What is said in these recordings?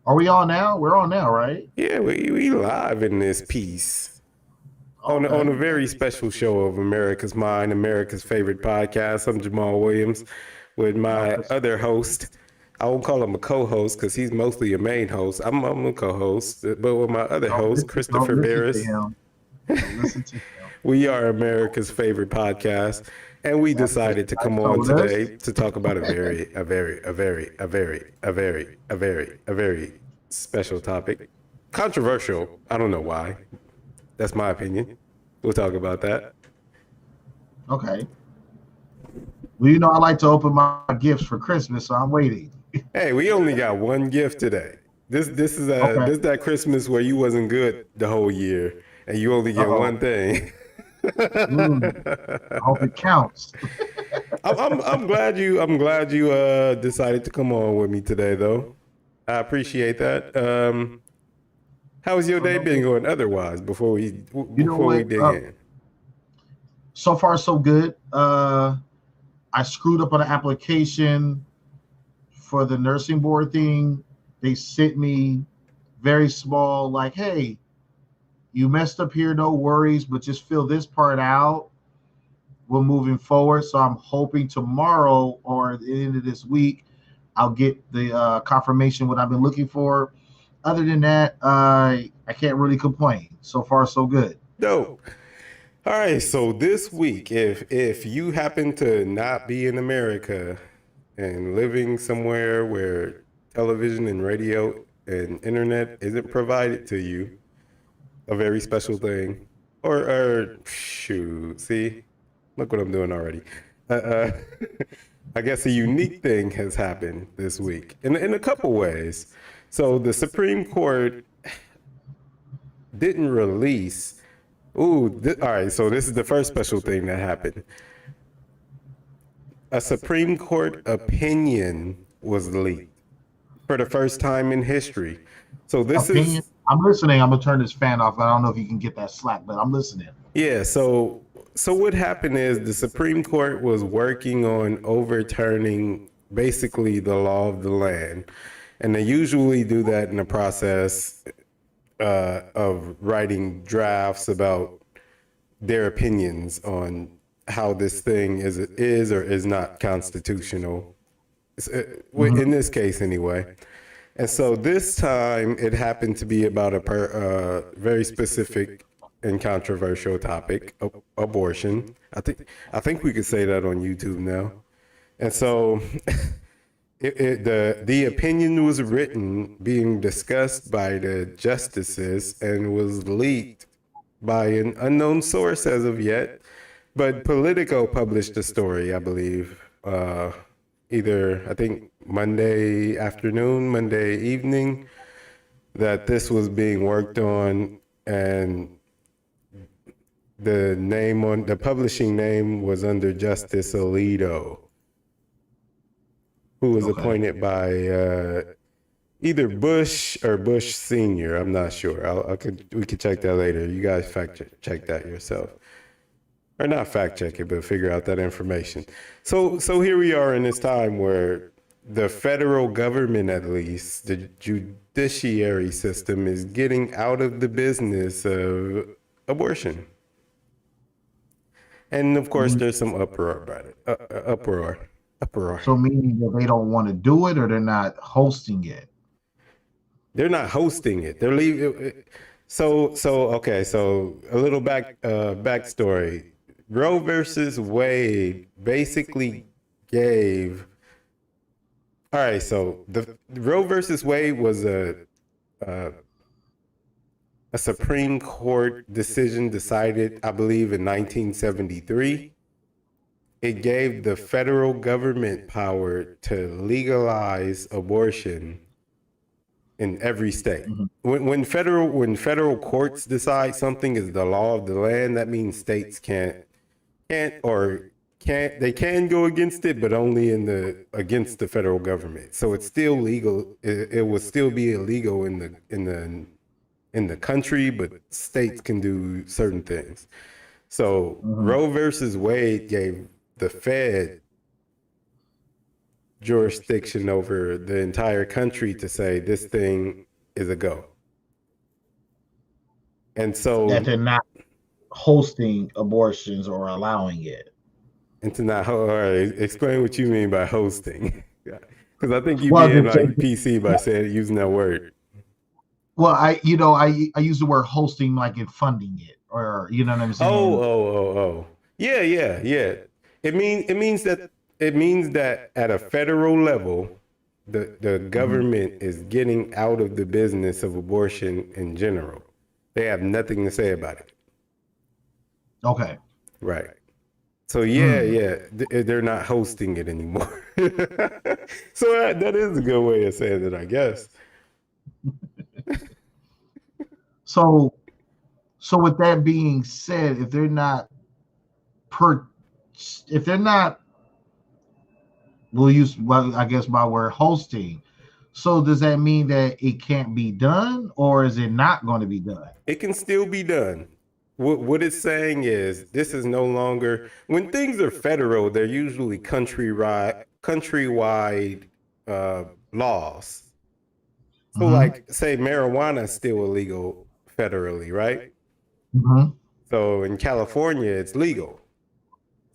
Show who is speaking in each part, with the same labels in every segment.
Speaker 1: Are we on now? We're on now, right?
Speaker 2: Yeah, we live in this piece on
Speaker 1: Okay.
Speaker 2: a very special show of America's Mind, America's favorite podcast. I'm Jamal Williams with
Speaker 1: I'm
Speaker 2: my
Speaker 1: Chris.
Speaker 2: other host. I won't call him a co-host because he's mostly a main host. I'm a co-host, but with my other host,
Speaker 1: Don't
Speaker 2: Christopher
Speaker 1: listen to
Speaker 2: Barris.
Speaker 1: him. Don't listen to him.
Speaker 2: We are America's favorite podcast, and we
Speaker 1: That's what
Speaker 2: decided
Speaker 1: you
Speaker 2: to
Speaker 1: guys
Speaker 2: come on
Speaker 1: told us.
Speaker 2: today to talk about a very special topic. Controversial. I don't know why. That's my opinion. We'll talk about that.
Speaker 1: Okay. Well, I like to open my gifts for Christmas, so I'm waiting.
Speaker 2: Hey, we only got one gift today.
Speaker 1: Okay.
Speaker 2: This that Christmas where you wasn't good the whole year and you only get
Speaker 1: Uh-oh.
Speaker 2: one thing.
Speaker 1: Mm, I hope it counts.
Speaker 2: I'm glad you decided to come on with me today though. I appreciate that. How's your day been going otherwise
Speaker 1: You know
Speaker 2: before we
Speaker 1: what?
Speaker 2: dig in?
Speaker 1: So far, so good. I screwed up on an application for the nursing board thing. They sent me very small, like, hey, you messed up here, no worries, but just fill this part out. We're moving forward. So I'm hoping tomorrow or at the end of this week, I'll get the confirmation what I've been looking for. Other than that, I can't really complain. So far, so good.
Speaker 2: Dope. All right, so this week, if you happen to not be in America and living somewhere where television and radio and internet isn't provided to you, a very special thing, or shoot, see, look what I'm doing already. Uh, uh, I guess a unique thing has happened this week in a couple ways. So the Supreme Court didn't release. All right. So this is the first special thing that happened. A Supreme Court opinion was leaked for the first time in history. So this
Speaker 1: Opinion.
Speaker 2: is
Speaker 1: I'm listening. I'm gonna turn this fan off. I don't know if you can get that slack, but I'm listening.
Speaker 2: yeah. So what happened is the Supreme Court was working on overturning basically the law of the land, and they usually do that in the process of writing drafts about their opinions on how this thing is or is not constitutional. In
Speaker 1: Mhm.
Speaker 2: this case, anyway. And so this time it happened to be about a very specific and controversial topic, abortion. I think we could say that on YouTube now. And so the opinion was written, being discussed by the justices, and was leaked by an unknown source as of yet. But Politico published the story, I believe, either I think Monday afternoon, Monday evening, that this was being worked on, and the publishing name was under Justice Alito, who was
Speaker 1: Okay.
Speaker 2: appointed by either Bush or Bush Senior. I'm not sure. We could check that later. You guys check that yourself, or not fact check it, but figure out that information. So here we are in this time where the federal government, at least the judiciary system, is getting out of the business of abortion. And of course, there's some uproar about it. Uproar.
Speaker 1: So meaning that they don't want to do it or they're not hosting it.
Speaker 2: They're not hosting it. They're leaving. So okay. So a little backstory. Roe versus Wade basically gave. All right. So the Roe versus Wade was a Supreme Court decision decided, I believe, in 1973. It gave the federal government power to legalize abortion in every state.
Speaker 1: Mhm.
Speaker 2: When federal courts decide something is the law of the land, that means states can't they can go against it, but only against the federal government. So it's still legal. It would still be illegal in the country, but states can do certain things. So
Speaker 1: Mhm.
Speaker 2: Roe versus Wade gave the Fed jurisdiction over the entire country to say this thing is a go. And
Speaker 1: That
Speaker 2: so,
Speaker 1: they're not hosting abortions or allowing it.
Speaker 2: and to not, all right, explain what you mean by hosting. Because I think you
Speaker 1: Well,
Speaker 2: being like PC by saying using that word.
Speaker 1: well, I use the word hosting like in funding it, or you know what I'm saying.
Speaker 2: Oh. Yeah. It means that at a federal level, the
Speaker 1: Mhm.
Speaker 2: government is getting out of the business of abortion in general. They have nothing to say about it.
Speaker 1: Okay.
Speaker 2: Right. So
Speaker 1: Mm.
Speaker 2: they're not hosting it anymore. So that is a good way of saying it, I guess.
Speaker 1: So so with that being said, per if they're not, we'll use, well, I guess my word hosting. So does that mean that it can't be done, or is it not going to be done?
Speaker 2: It can still be done. What it's saying is this is no longer when things are federal, they're usually countrywide uh, laws. So,
Speaker 1: Mm-hmm.
Speaker 2: like, say marijuana is still illegal federally, right?
Speaker 1: Mm-hmm.
Speaker 2: So in California, it's legal.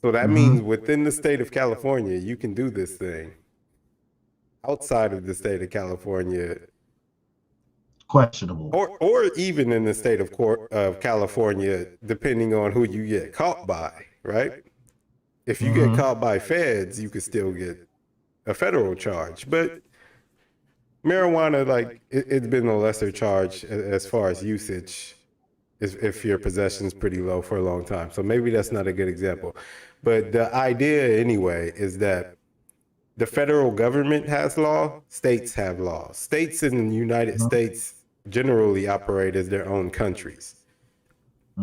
Speaker 2: So that means
Speaker 1: Mm-hmm.
Speaker 2: within the state of California, you can do this thing. Outside of the state of California,
Speaker 1: Questionable.
Speaker 2: or even in the state of California, depending on who you get caught by, right? If you get
Speaker 1: Mm-hmm.
Speaker 2: caught by feds, you could still get a federal charge. But marijuana, like it's been a lesser charge as far as usage, if your possession's pretty low for a long time. So maybe that's not a good example. But the idea, anyway, is that the federal government has law, states have laws. States in the United States generally operate as their own countries,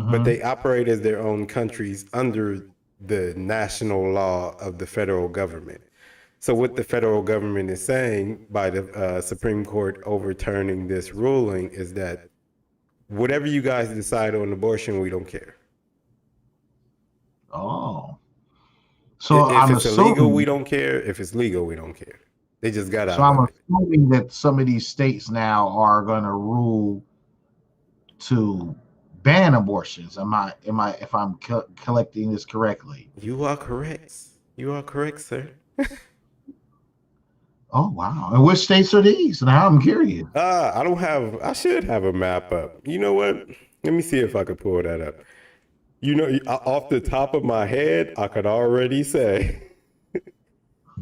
Speaker 2: but
Speaker 1: Mm-hmm.
Speaker 2: they operate as their own countries under the national law of the federal government. So, what the federal government is saying by the Supreme Court overturning this ruling is that whatever you guys decide on abortion, we don't care.
Speaker 1: Oh, so
Speaker 2: If
Speaker 1: I'm
Speaker 2: it's illegal, we
Speaker 1: assuming.
Speaker 2: don't care. If it's legal, we don't care. They just got
Speaker 1: So
Speaker 2: out
Speaker 1: I'm
Speaker 2: of it.
Speaker 1: assuming that some of these states now are going to rule to ban abortions. Am I if I'm collecting this correctly?
Speaker 2: You are correct. You are correct, sir.
Speaker 1: Oh wow! And which states are these? Now I'm curious.
Speaker 2: I don't have, I should have a map up. You know what? Let me see if I could pull that up. You know, off the top of my head, I could already say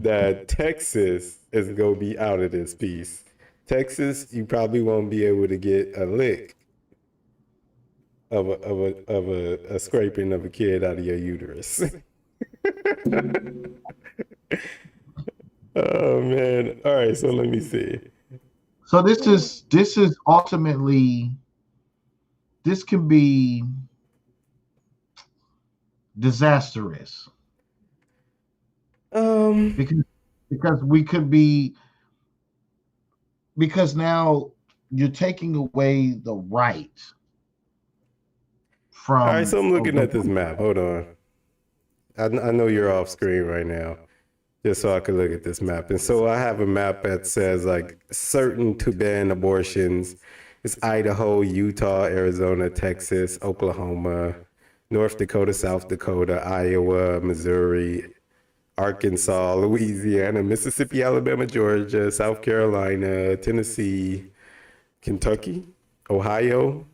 Speaker 2: that Texas is going to be out of this piece. Texas, you probably won't be able to get a lick of a scraping of a kid out of your uterus. Oh man. All right, so let me see.
Speaker 1: So this is ultimately, this can be disastrous
Speaker 2: Um,
Speaker 1: because we could be, because now you're taking away the right
Speaker 2: all right,
Speaker 1: from
Speaker 2: so I'm
Speaker 1: of
Speaker 2: looking
Speaker 1: the
Speaker 2: at this map. Hold on. I know you're off screen right now, just so I can look at this map. And so I have a map that says like certain to ban abortions. It's Idaho, Utah, Arizona, Texas, Oklahoma, North Dakota, South Dakota, Iowa, Missouri, Arkansas, Louisiana, Mississippi, Alabama, Georgia, South Carolina, Tennessee, Kentucky, Ohio,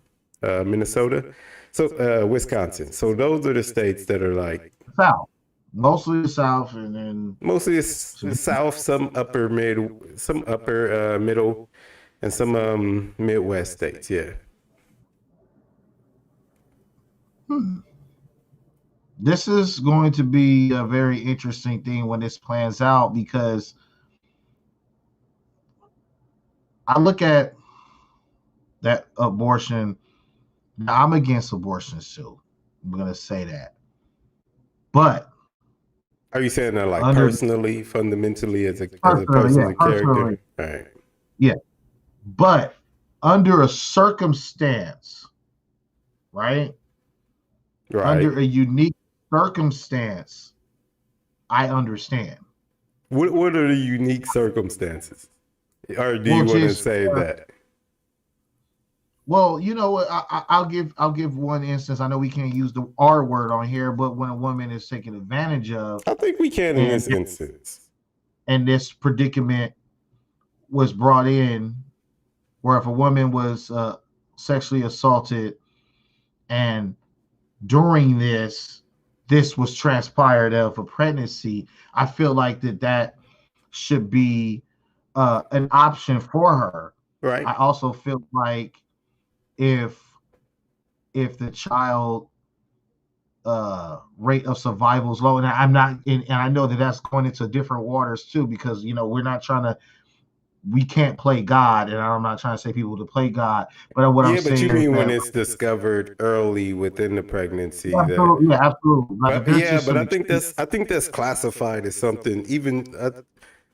Speaker 2: Minnesota, so Wisconsin. So those are the states that are like
Speaker 1: South, mostly the South, and then
Speaker 2: mostly it's the South, some upper middle, and some Midwest states. Yeah.
Speaker 1: hmm, this is going to be a very interesting thing when this plans out, because I look at that abortion. Now, I'm against abortions too. I'm going to say that. But
Speaker 2: Are you saying that like
Speaker 1: under,
Speaker 2: personally, fundamentally, as a
Speaker 1: personally,
Speaker 2: person,
Speaker 1: yeah,
Speaker 2: a character?
Speaker 1: personally,
Speaker 2: All right.
Speaker 1: yeah. But under a circumstance, right?
Speaker 2: Right.
Speaker 1: Under a unique circumstance, I understand.
Speaker 2: What are the unique circumstances? Or do
Speaker 1: Well,
Speaker 2: you want to
Speaker 1: just
Speaker 2: say that?
Speaker 1: well, you know what? I'll give one instance. I know we can't use the R word on here, but when a woman is taken advantage of,
Speaker 2: I think we can in
Speaker 1: and
Speaker 2: this instance.
Speaker 1: this predicament was brought in, where if a woman was sexually assaulted, and during this was transpired of a pregnancy, I feel like that should be an option for her. I
Speaker 2: Right.
Speaker 1: also feel like if the child rate of survival is low, and I'm not, and I know that that's going into different waters too, because we're not trying to, we can't play God, and I'm not trying to say people to play God, but what I'm
Speaker 2: Yeah, but you
Speaker 1: saying is
Speaker 2: mean when
Speaker 1: that
Speaker 2: it's discovered early within the pregnancy that
Speaker 1: absolutely, yeah, absolutely, like there's
Speaker 2: yeah,
Speaker 1: just
Speaker 2: but
Speaker 1: some
Speaker 2: I think that's classified as something even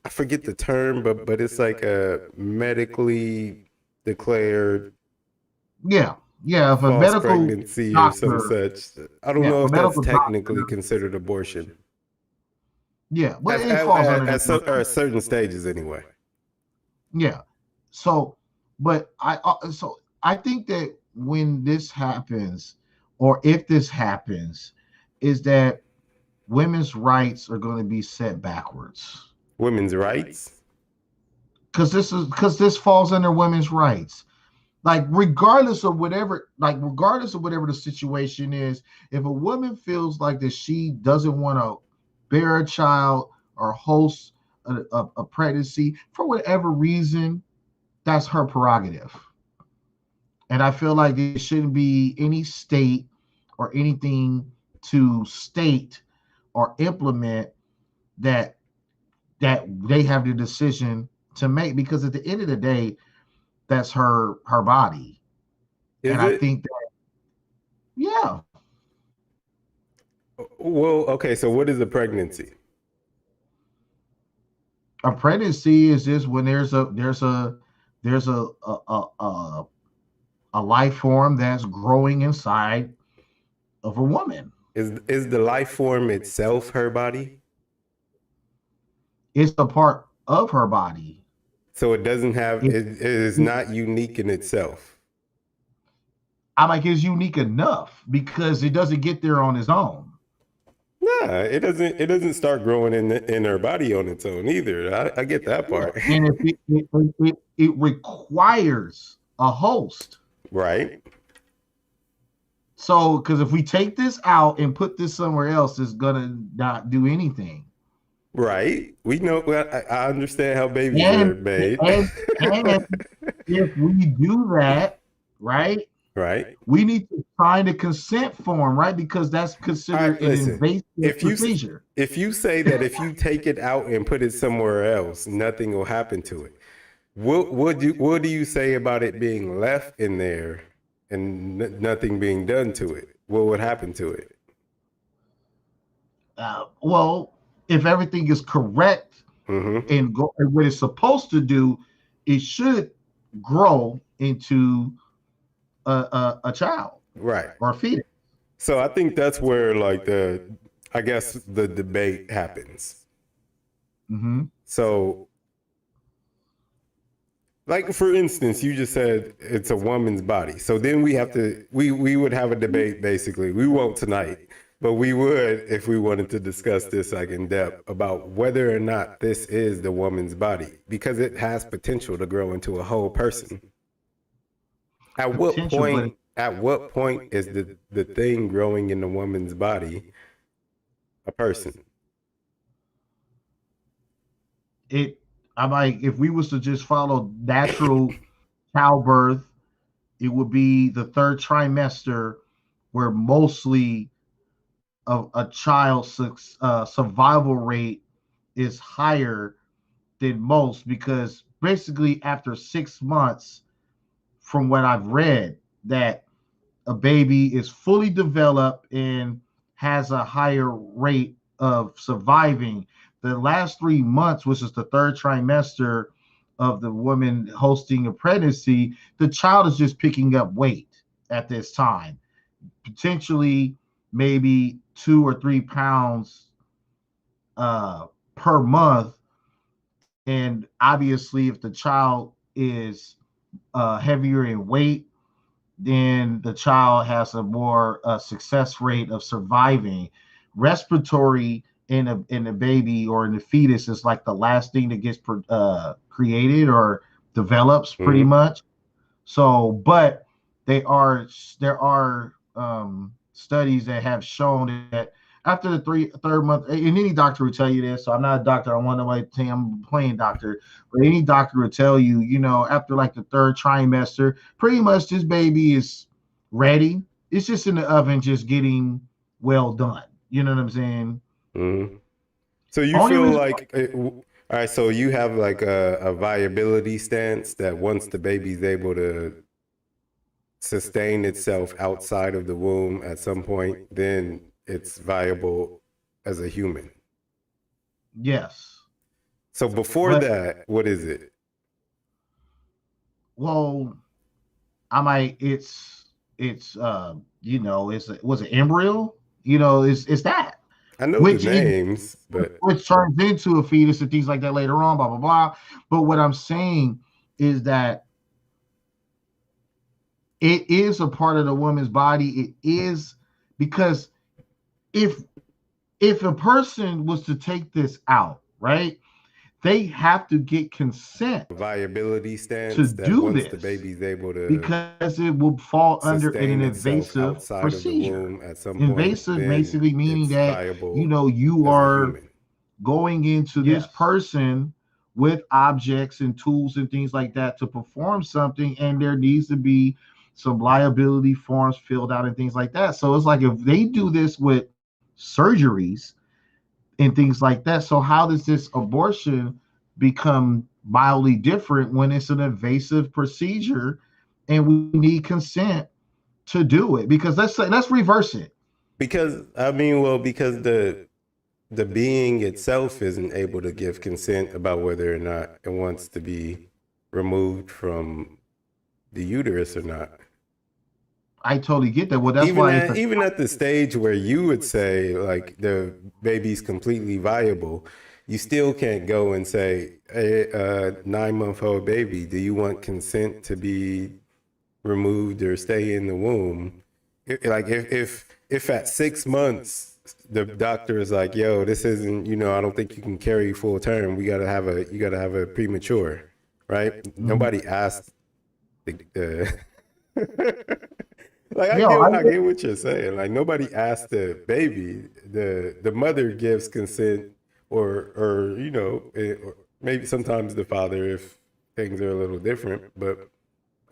Speaker 2: I forget the term, but it's like a medically declared
Speaker 1: yeah, yeah. If a
Speaker 2: false
Speaker 1: medical
Speaker 2: pregnancy or some
Speaker 1: doctor,
Speaker 2: such. I don't
Speaker 1: yeah,
Speaker 2: know
Speaker 1: if a
Speaker 2: if that's
Speaker 1: medical
Speaker 2: technically
Speaker 1: doctor,
Speaker 2: considered abortion
Speaker 1: yeah, but it falls under that.
Speaker 2: at certain stages anyway.
Speaker 1: Yeah. So, but I think that when this happens, or if this happens, is that women's rights are going to be set backwards,
Speaker 2: Women's rights.
Speaker 1: because this falls under women's rights. Like regardless of whatever the situation is, if a woman feels like that she doesn't want to bear a child or host a pregnancy for whatever reason, that's her prerogative. And I feel like there shouldn't be any state or anything to state or implement that they have the decision to make, because at the end of the day, that's her body. And
Speaker 2: Is
Speaker 1: I
Speaker 2: it?
Speaker 1: think that, yeah,
Speaker 2: Well, okay, so what is a pregnancy?
Speaker 1: a pregnancy is just when there's a life form that's growing inside of a woman.
Speaker 2: Is the life form itself her body?
Speaker 1: It's a part of her body.
Speaker 2: So it doesn't have
Speaker 1: It,
Speaker 2: it is not unique in itself.
Speaker 1: I'm like, it's unique enough because it doesn't get there on its own.
Speaker 2: Nah, it doesn't start growing in her body on its own either. I get that
Speaker 1: Yeah.
Speaker 2: part.
Speaker 1: And if it requires a host.
Speaker 2: Right.
Speaker 1: So, because if we take this out and put this somewhere else, it's gonna not do anything.
Speaker 2: Right. We know well, I understand how babies
Speaker 1: And
Speaker 2: are made.
Speaker 1: and and if we do that, right,
Speaker 2: Right.
Speaker 1: we need to sign a consent form, right? Because that's
Speaker 2: All
Speaker 1: considered
Speaker 2: right,
Speaker 1: an
Speaker 2: listen.
Speaker 1: invasive procedure.
Speaker 2: If you say that if you take it out and put it somewhere else, nothing will happen to it. What do you say about it being left in there and nothing being done to it? What would happen to it?
Speaker 1: Well, if everything is correct
Speaker 2: Mm-hmm.
Speaker 1: and go and what it's supposed to do, it should grow into a child
Speaker 2: Right.
Speaker 1: or a fetus.
Speaker 2: So I think that's where like I guess the debate happens.
Speaker 1: Mm-hmm.
Speaker 2: So like for instance, you just said it's a woman's body. So then we would have a debate basically. We won't tonight, but we would if we wanted to discuss this like in depth about whether or not this is the woman's body because it has potential to grow into a whole person.
Speaker 1: Potential, but
Speaker 2: At what point is the thing growing in the woman's body a person?
Speaker 1: it I'm like, if we was to just follow natural childbirth, it would be the third trimester, where mostly of a child's survival rate is higher than most, because basically after 6 months, from what I've read, that a baby is fully developed and has a higher rate of surviving. The last 3 months, which is the third trimester of the woman hosting a pregnancy, the child is just picking up weight at this time, potentially maybe 2 or 3 pounds per month, And obviously, if the child is heavier in weight, then the child has a more success rate of surviving. Respiratory in the baby or in the fetus is like the last thing that gets created or develops pretty
Speaker 2: Mm-hmm.
Speaker 1: much. So, but they are there are studies that have shown that after the third month, and any doctor will tell you this. So I'm not a doctor. I don't want nobody to say I'm playing doctor, but any doctor will tell you, after like the third trimester, pretty much this baby is ready. It's just in the oven, just getting well done. You know what I'm saying?
Speaker 2: Mm-hmm. So you
Speaker 1: Only
Speaker 2: feel
Speaker 1: reason,
Speaker 2: like, all right, so you have like a viability stance that once the baby's able to sustain itself outside of the womb at some point, then it's viable as a human.
Speaker 1: yes,
Speaker 2: So before
Speaker 1: but
Speaker 2: that, what is it?
Speaker 1: well, I might. It's was it embryo? It's that
Speaker 2: I know the
Speaker 1: which
Speaker 2: names, but
Speaker 1: which turns into a fetus and things like that later on. Blah blah blah. But what I'm saying is that it is a part of the woman's body. It is because if if a person was to take this out, right, they have to get consent
Speaker 2: viability
Speaker 1: to
Speaker 2: stance that
Speaker 1: do
Speaker 2: once the
Speaker 1: this
Speaker 2: baby's able to
Speaker 1: because it will fall under an
Speaker 2: sustain itself
Speaker 1: invasive
Speaker 2: outside of the
Speaker 1: procedure.
Speaker 2: womb at some point,
Speaker 1: Invasive
Speaker 2: then
Speaker 1: basically meaning
Speaker 2: it's
Speaker 1: that
Speaker 2: viable
Speaker 1: you
Speaker 2: as a
Speaker 1: are
Speaker 2: human.
Speaker 1: going into this person with objects and tools and things like that to perform something, and there needs to be some liability forms filled out and things like that. So it's like if they do this with surgeries and things like that, so how does this abortion become mildly different when it's an invasive procedure and we need consent to do it? Because let's reverse it.
Speaker 2: Because I mean, well, because the being itself isn't able to give consent about whether or not it wants to be removed from the uterus or not.
Speaker 1: I totally get that. Well, that's
Speaker 2: Even
Speaker 1: why it's
Speaker 2: at
Speaker 1: a
Speaker 2: even at the stage where you would say like the baby's completely viable, you still can't go and say, hey, 9-month-old baby, do you want consent to be removed or stay in the womb? Like if at 6 months the doctor is like, yo, this isn't, I don't think you can carry full term. You gotta have a premature, right?
Speaker 1: Mhm.
Speaker 2: Nobody asked the like
Speaker 1: Yo, I
Speaker 2: I get what you're saying. Like nobody asked the baby. The mother gives consent or or maybe sometimes the father if things are a little different, but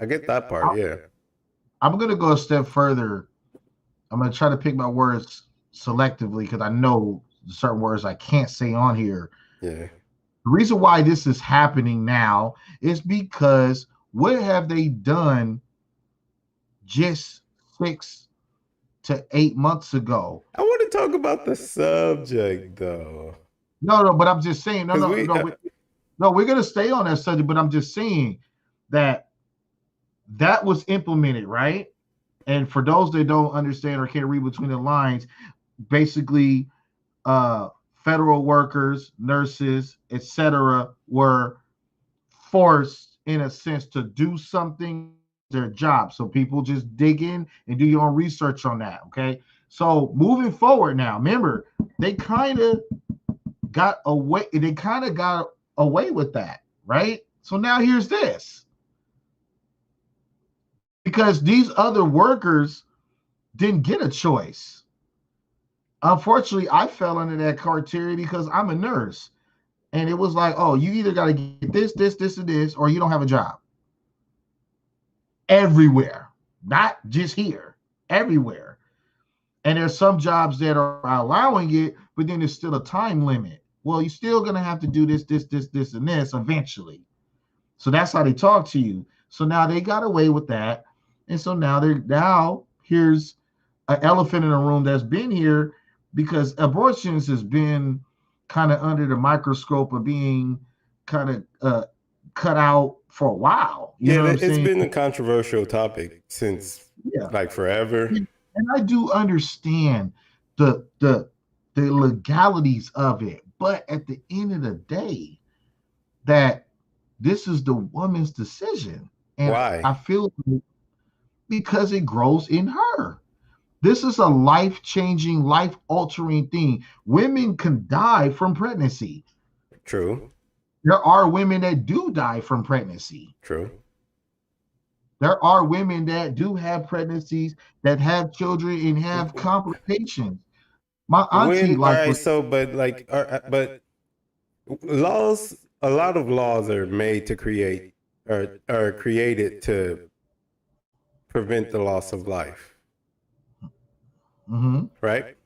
Speaker 2: I get that part, yeah.
Speaker 1: I'm gonna go a step further. I'm gonna try to pick my words selectively because I know certain words I can't say on here.
Speaker 2: Yeah.
Speaker 1: The reason why this is happening now is because what have they done just 6 to 8 months ago?
Speaker 2: I want to talk about the subject though,
Speaker 1: No, no, but I'm just saying, no,
Speaker 2: because
Speaker 1: no, no, no, we're gonna stay on that subject, but I'm just saying that that was implemented, right? And for those that don't understand or can't read between the lines, basically uh, federal workers, nurses, etc., were forced in a sense to do something their job. So people just dig in and do your own research on that. Okay. So moving forward now, remember they kind of got away. They kind of got away with that, right? So now here's this because these other workers didn't get a choice. Unfortunately, I fell under that criteria because I'm a nurse. And it was like, oh, you either got to get this, and this, or you don't have a job. Everywhere, not just here, everywhere. And there's some jobs that are allowing it, but then there's still a time limit. Well, you're still going to have to do this, and this eventually. So that's how they talk to you. So now they got away with that. And so now here's an elephant in the room that's been here because abortions has been kind of under the microscope of being kind of cut out for a while. You
Speaker 2: yeah,
Speaker 1: know what I'm
Speaker 2: it's
Speaker 1: saying?
Speaker 2: been a controversial topic since
Speaker 1: Yeah.
Speaker 2: like forever.
Speaker 1: And I do understand the legalities of it, but at the end of the day, that this is the woman's decision. And I
Speaker 2: Why?
Speaker 1: feel because it grows in her. This is a life changing, life altering thing. Women can die from pregnancy.
Speaker 2: True.
Speaker 1: There are women that do die from pregnancy.
Speaker 2: True.
Speaker 1: There are women that do have pregnancies, that have children and have complications. My auntie,
Speaker 2: When all
Speaker 1: like,
Speaker 2: right,
Speaker 1: was,
Speaker 2: so but laws, a lot of laws are made to create or are created to prevent the loss of life,
Speaker 1: mm-hmm.
Speaker 2: right?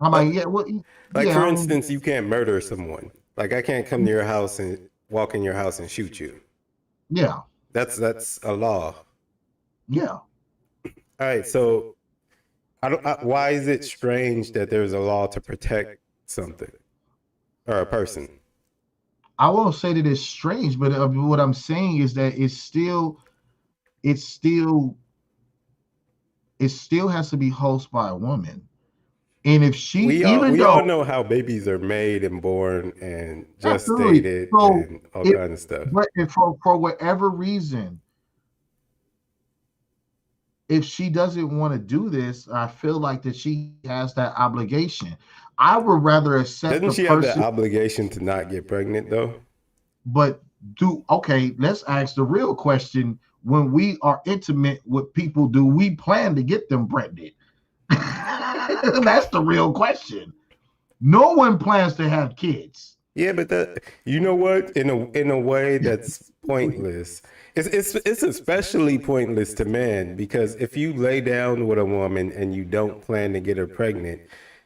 Speaker 1: I'm
Speaker 2: Like
Speaker 1: like, yeah, well,
Speaker 2: like
Speaker 1: yeah,
Speaker 2: for
Speaker 1: I mean,
Speaker 2: instance, you can't murder someone. Like I can't come to your house and walk in your house and shoot you.
Speaker 1: yeah,
Speaker 2: That's a law.
Speaker 1: yeah.
Speaker 2: All right, so why is it strange that there's a law to protect something or a person?
Speaker 1: I won't say that it's strange, but what I'm saying is that it's still, it still has to be hosted by a woman. And if she, even
Speaker 2: We all
Speaker 1: though,
Speaker 2: know how babies are made and born and
Speaker 1: absolutely,
Speaker 2: gestated
Speaker 1: so
Speaker 2: and all
Speaker 1: if,
Speaker 2: kind of stuff.
Speaker 1: but if for whatever reason, if she doesn't want to do this, I feel like that she has that obligation. I would rather accept
Speaker 2: Doesn't
Speaker 1: the
Speaker 2: she have the
Speaker 1: person,
Speaker 2: obligation to not get pregnant though?
Speaker 1: but do okay. Let's ask the real question: when we are intimate with people, do we plan to get them pregnant? That's the real question. No one plans to have kids.
Speaker 2: Yeah, but that you know what? In a way that's pointless. It's especially pointless to men because if you lay down with a woman and you don't plan to get her pregnant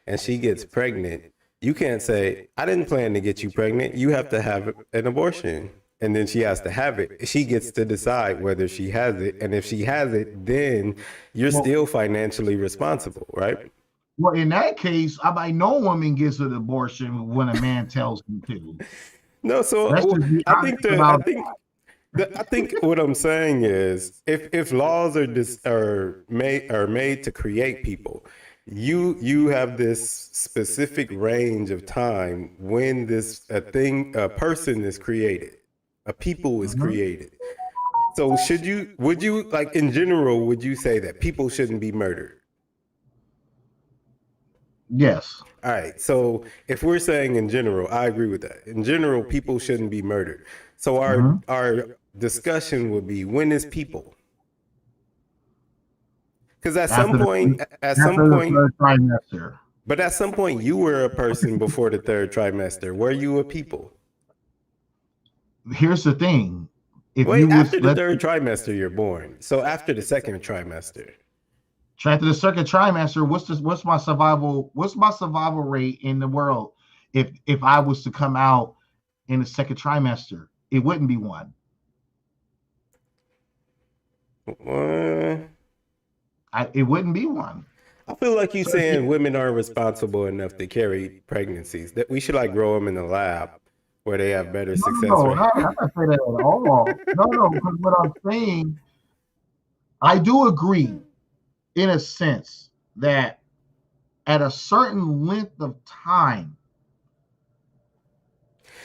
Speaker 2: and she gets pregnant, you can't say, I didn't plan to get you pregnant. You have to have an abortion. And then she has to have it. She gets to decide whether she has it. And if she has it, then you're
Speaker 1: Well,
Speaker 2: still financially responsible, right?
Speaker 1: well, in that case, I mean, no woman gets an abortion when a man tells them to.
Speaker 2: No, so
Speaker 1: Let's just be honest
Speaker 2: I
Speaker 1: about
Speaker 2: think I think what I'm saying is if laws are made to create people, you have this specific range of time when this a person is created, a people is
Speaker 1: it. Mhm.
Speaker 2: created. So would you like in general would you say that people shouldn't be murdered?
Speaker 1: Yes.
Speaker 2: All right. So if we're saying in general, I agree with that. In general, people shouldn't be murdered. So
Speaker 1: Mhm.
Speaker 2: our discussion would be when is people? Because
Speaker 1: After the
Speaker 2: at some
Speaker 1: after the
Speaker 2: point,
Speaker 1: third trimester.
Speaker 2: but at some point, you were a person before the third trimester. Were you a people?
Speaker 1: Here's the thing: if you
Speaker 2: Wait,
Speaker 1: was
Speaker 2: after the
Speaker 1: let's
Speaker 2: third trimester, you're born. So after the second trimester,
Speaker 1: try to the second trimester, what's my survival? What's my survival rate in the world? If I was to come out in the second trimester, it wouldn't be one.
Speaker 2: uh,
Speaker 1: It wouldn't be one.
Speaker 2: I feel like you
Speaker 1: So if
Speaker 2: saying
Speaker 1: you,
Speaker 2: women aren't responsible enough to carry pregnancies. That we should like grow them in the lab where they have better
Speaker 1: no,
Speaker 2: success
Speaker 1: no, no,
Speaker 2: rate.
Speaker 1: I'm not saying that at all. No, no, because what I'm saying, I do agree in a sense that at a certain length of time,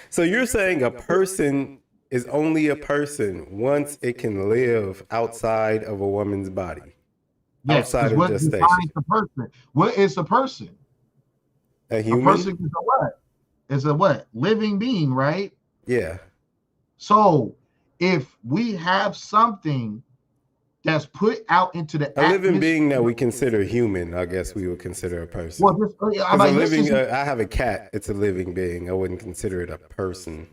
Speaker 2: So you're saying a person is only a person once it can live outside of a woman's body,
Speaker 1: yes,
Speaker 2: outside
Speaker 1: because
Speaker 2: of
Speaker 1: what
Speaker 2: gestation.
Speaker 1: defines the person? What is a person?
Speaker 2: A
Speaker 1: A person
Speaker 2: human?
Speaker 1: is a what? Is a what? Living being, right?
Speaker 2: Yeah.
Speaker 1: So if we have something that's put out into the
Speaker 2: A living
Speaker 1: atmosphere,
Speaker 2: being that we consider human, I guess we would consider a person.
Speaker 1: well, this, I'm
Speaker 2: Because a
Speaker 1: like, let's
Speaker 2: living,
Speaker 1: just,
Speaker 2: I have a cat, it's a living being. I wouldn't consider it a person.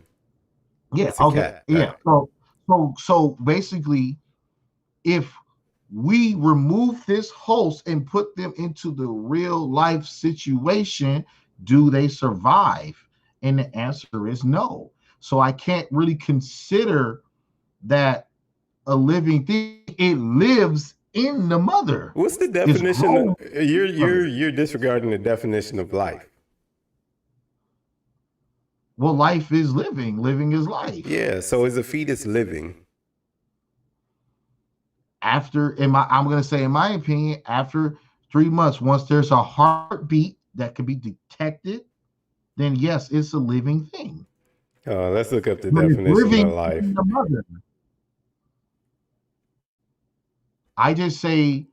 Speaker 1: yeah,
Speaker 2: It's a
Speaker 1: okay,
Speaker 2: cat. All
Speaker 1: yeah.
Speaker 2: right.
Speaker 1: So basically, if we remove this host and put them into the real life situation, do they survive? And the answer is no. So I can't really consider that a living thing. It lives in the mother.
Speaker 2: What's the
Speaker 1: It's
Speaker 2: definition?
Speaker 1: grown.
Speaker 2: You're disregarding the definition of life.
Speaker 1: Well, life is living. Living is life.
Speaker 2: Yeah. So is a fetus living?
Speaker 1: After, I'm going to say, in my opinion, after 3 months, once there's a heartbeat that can be detected, then yes, it's a living thing.
Speaker 2: Let's look up the
Speaker 1: But it's
Speaker 2: definition
Speaker 1: living
Speaker 2: of life.
Speaker 1: in the mother. I just say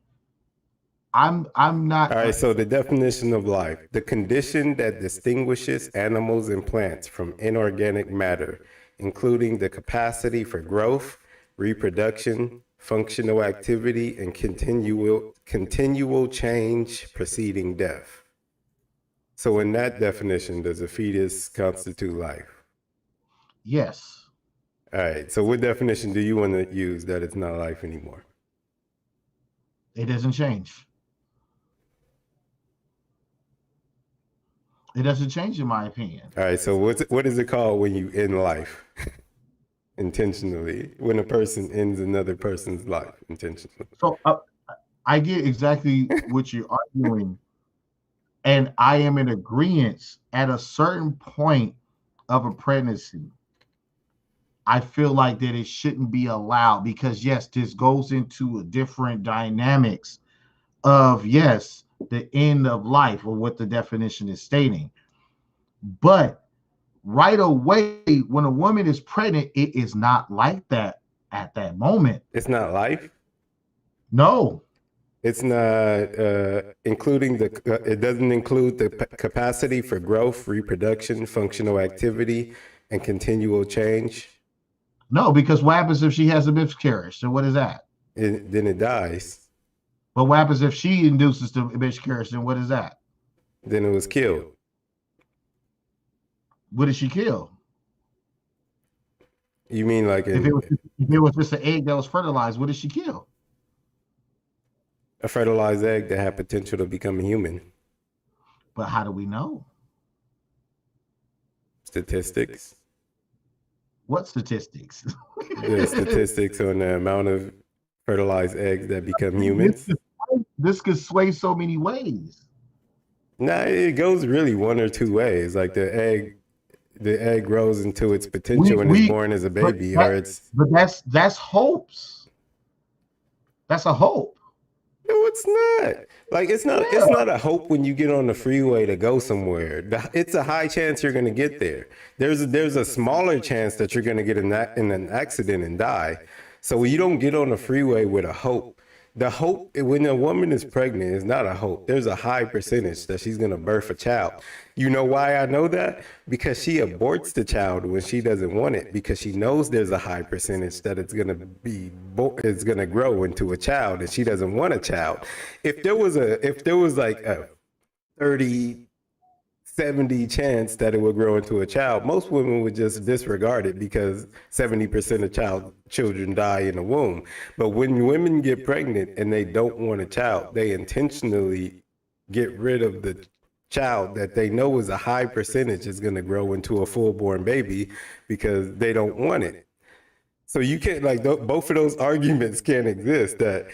Speaker 1: I'm
Speaker 2: All
Speaker 1: not
Speaker 2: right, so the definition of life: the condition that distinguishes animals and plants from inorganic matter, including the capacity for growth, reproduction, functional activity, and continual change preceding death. So, in that definition, does a fetus constitute life?
Speaker 1: yes.
Speaker 2: All right, so what definition do you want to use that it's not life anymore?
Speaker 1: It doesn't change. It doesn't change in my opinion.
Speaker 2: All right, so what is it called when you end life intentionally? When a person ends another person's life intentionally?
Speaker 1: So I get exactly what you're arguing, and I am in agreement. At a certain point of a pregnancy, I feel like that it shouldn't be allowed because yes, this goes into a different dynamics of yes, the end of life or what the definition is stating. But right away, when a woman is pregnant, it is not like that at that moment.
Speaker 2: It's not life.
Speaker 1: No,
Speaker 2: It's not including the. It doesn't include the capacity for growth, reproduction, functional activity, and continual change.
Speaker 1: no, because what happens if she has a miscarriage? So what is that?
Speaker 2: Then it dies.
Speaker 1: But what happens if she induces the miscarriage? Then what is that?
Speaker 2: Then it was killed.
Speaker 1: What did she kill?
Speaker 2: You mean like
Speaker 1: If it was just an egg that was fertilized, what did she kill?
Speaker 2: a fertilized egg that had potential to become a human?
Speaker 1: But how do we know?
Speaker 2: Statistics.
Speaker 1: What statistics?
Speaker 2: The statistics on the amount of fertilized eggs that become humans.
Speaker 1: This could sway so many ways.
Speaker 2: Nah, it goes really one or two ways. Like the egg grows into its potential and is born as a baby, or it's.
Speaker 1: But that's hopes. That's a hope.
Speaker 2: No, it's not. Like it's not a hope when you get on the freeway to go somewhere. It's a high chance you're going to get there. There's a smaller chance that you're going to get in an accident and die. So you don't get on the freeway with a hope. The hope when a woman is pregnant is not a hope. There's a high percentage that she's going to birth a child. You know why I know that? Because she aborts the child when she doesn't want it, because she knows there's a high percentage that it's going to grow into a child, and she doesn't want a child. If there was like a 30-70 chance that it would grow into a child, most women would just disregard it because 70% of children die in the womb. But when women get pregnant and they don't want a child, they intentionally get rid of the child that they know is a high percentage is going to grow into a full-born baby because they don't want it. So you can't, like, both of those arguments can't exist, that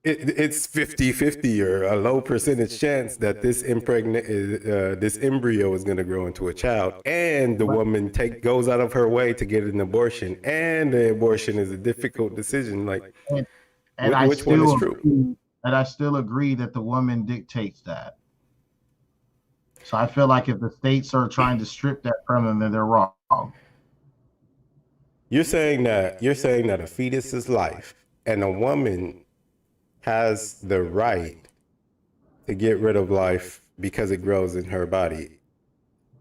Speaker 2: it's 50-50 or a low percentage chance that this embryo is going to grow into a child, and the woman goes out of her way to get an abortion, and the abortion is a difficult decision. Like, which one is true?
Speaker 1: And I still agree that the woman dictates that. So I feel like if the states are trying to strip that from them, then they're wrong.
Speaker 2: You're saying that a fetus is life, and a woman has the right to get rid of life because it grows in her body,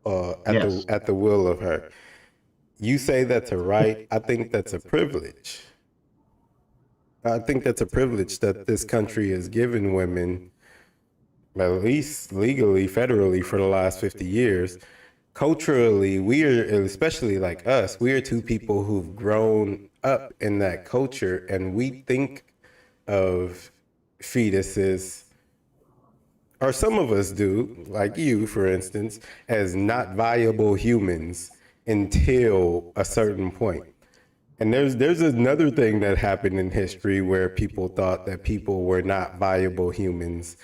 Speaker 2: at the will of her. You say that's a right. I think that's a privilege. I think that's a privilege that this country has given women, at least legally, federally, for the last 50 years. Culturally, we are, especially like us, we are two people who've grown up in that culture, and we think of fetuses, or some of us do, like you, for instance, as not viable humans until a certain point. And there's another thing that happened in history where people thought that people were not viable humans.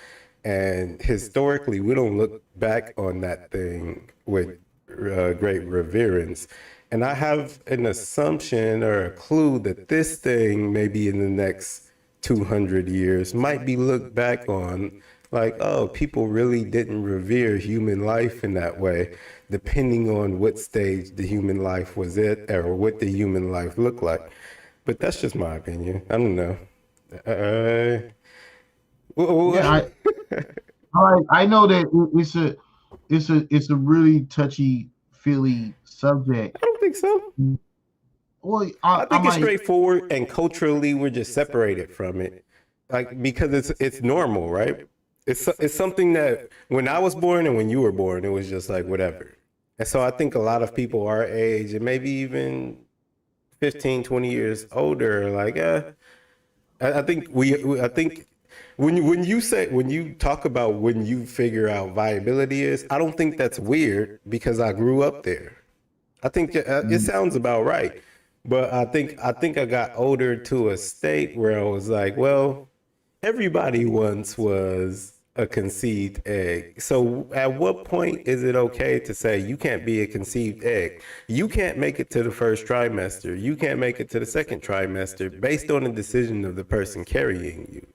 Speaker 2: And historically, we don't look back on that thing with great reverence. And I have an assumption or a clue that this thing, maybe in the next 200 years, might be looked back on Like, oh, people really didn't revere human life in that way, depending on what stage the human life was at or what the human life looked like. But that's just my opinion. I don't know. Uh,
Speaker 1: Yeah,
Speaker 2: I
Speaker 1: I know that it's a really touchy feely subject.
Speaker 2: don't think so.
Speaker 1: Well,
Speaker 2: I
Speaker 1: I
Speaker 2: think it's
Speaker 1: might.
Speaker 2: straightforward, and culturally, we're just separated from it, like because it's normal, right? It's something that when I was born and when you were born, it was just like whatever. And so I think a lot of people our age and maybe even 15, 20 years older, like, I think I think when you talk about when you figure out viability is, I don't think that's weird because I grew up there. I think it sounds about right, but I think I got older to a state where I was like, well, everybody once was a conceived egg. So at what point is it okay to say you can't be a conceived egg? You can't make it to the first trimester. You can't make it to the second trimester based on the decision of the person carrying you.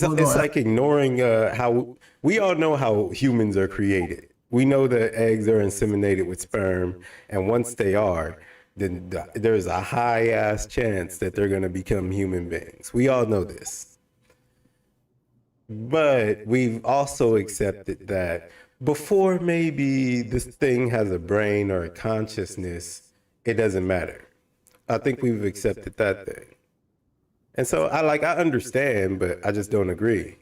Speaker 1: Well, no,
Speaker 2: It's like ignoring how we all know how humans are created. We know that eggs are inseminated with sperm, and once they are, then there's a high ass chance that they're going to become human beings. We all know this, but we've also accepted that before maybe this thing has a brain or a consciousness, it doesn't matter. I think we've accepted that thing. And so I understand, but I just don't agree.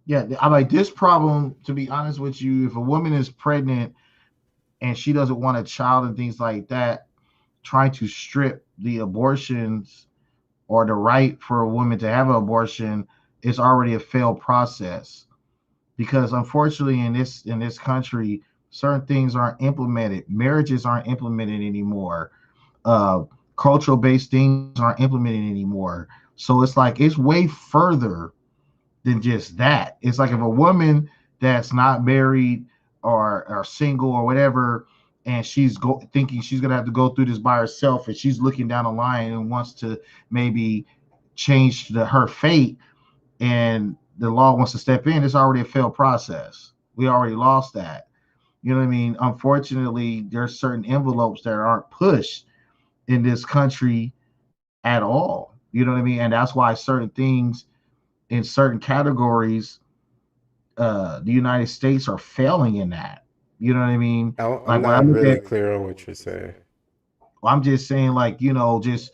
Speaker 1: yeah, I'm like this problem. To be honest with you, if a woman is pregnant and she doesn't want a child and things like that, trying to strip the abortions or the right for a woman to have an abortion is already a failed process. Because unfortunately, in this country, certain things aren't implemented. Marriages aren't implemented anymore. Uh, Cultural based things aren't implemented anymore. So it's like it's way further than just that. It's like if a woman that's not married or single or whatever, and thinking she's gonna have to go through this by herself, and she's looking down the line and wants to maybe change her fate, and the law wants to step in, it's already a failed process. We already lost that. You know what I mean? Unfortunately, there's certain envelopes that aren't pushed in this country at all. You know what I mean? And that's why certain things in certain categories, the United States are failing in that. You know what I mean?
Speaker 2: I'm
Speaker 1: Like when I
Speaker 2: not
Speaker 1: look
Speaker 2: really
Speaker 1: at,
Speaker 2: clear on what you're saying.
Speaker 1: I'm just saying, like, just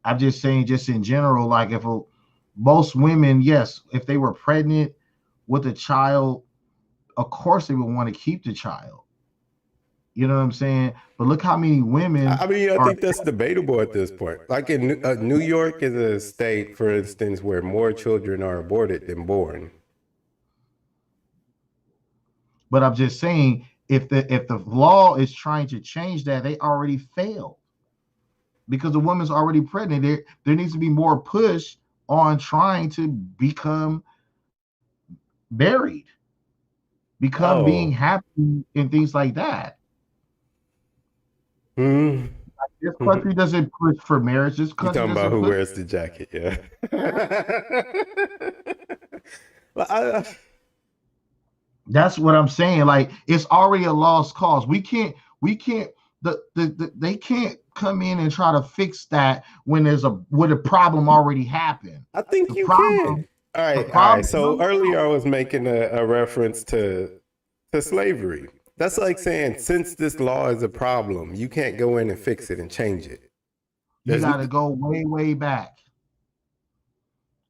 Speaker 1: I'm just saying, just in general, like most women, yes, if they were pregnant with a child, of course they would want to keep the child. You know what I'm saying? But look how many women
Speaker 2: I mean, I
Speaker 1: are.
Speaker 2: think that's debatable at this point. Like in New York is a state, for instance, where more children are aborted than born.
Speaker 1: But I'm just saying, if the law is trying to change that, they already failed because the woman's already pregnant. There needs to be more push on trying to become married, become being
Speaker 2: Oh,
Speaker 1: happy, and things like that.
Speaker 2: hmm.
Speaker 1: This
Speaker 2: You
Speaker 1: country doesn't push for marriage. This country
Speaker 2: talking about
Speaker 1: doesn't
Speaker 2: who
Speaker 1: push.
Speaker 2: wears the jacket? Yeah. Well,
Speaker 1: That's what I'm saying. Like it's already a lost cause. We can't they can't come in and try to fix that when a problem already happened.
Speaker 2: I think
Speaker 1: The
Speaker 2: you can.
Speaker 1: problem the
Speaker 2: All right.
Speaker 1: problem
Speaker 2: So earlier I was making a reference to slavery. That's like saying since this law is a problem, you can't go in and fix it and change it.
Speaker 1: you
Speaker 2: There's
Speaker 1: got to go way, way back.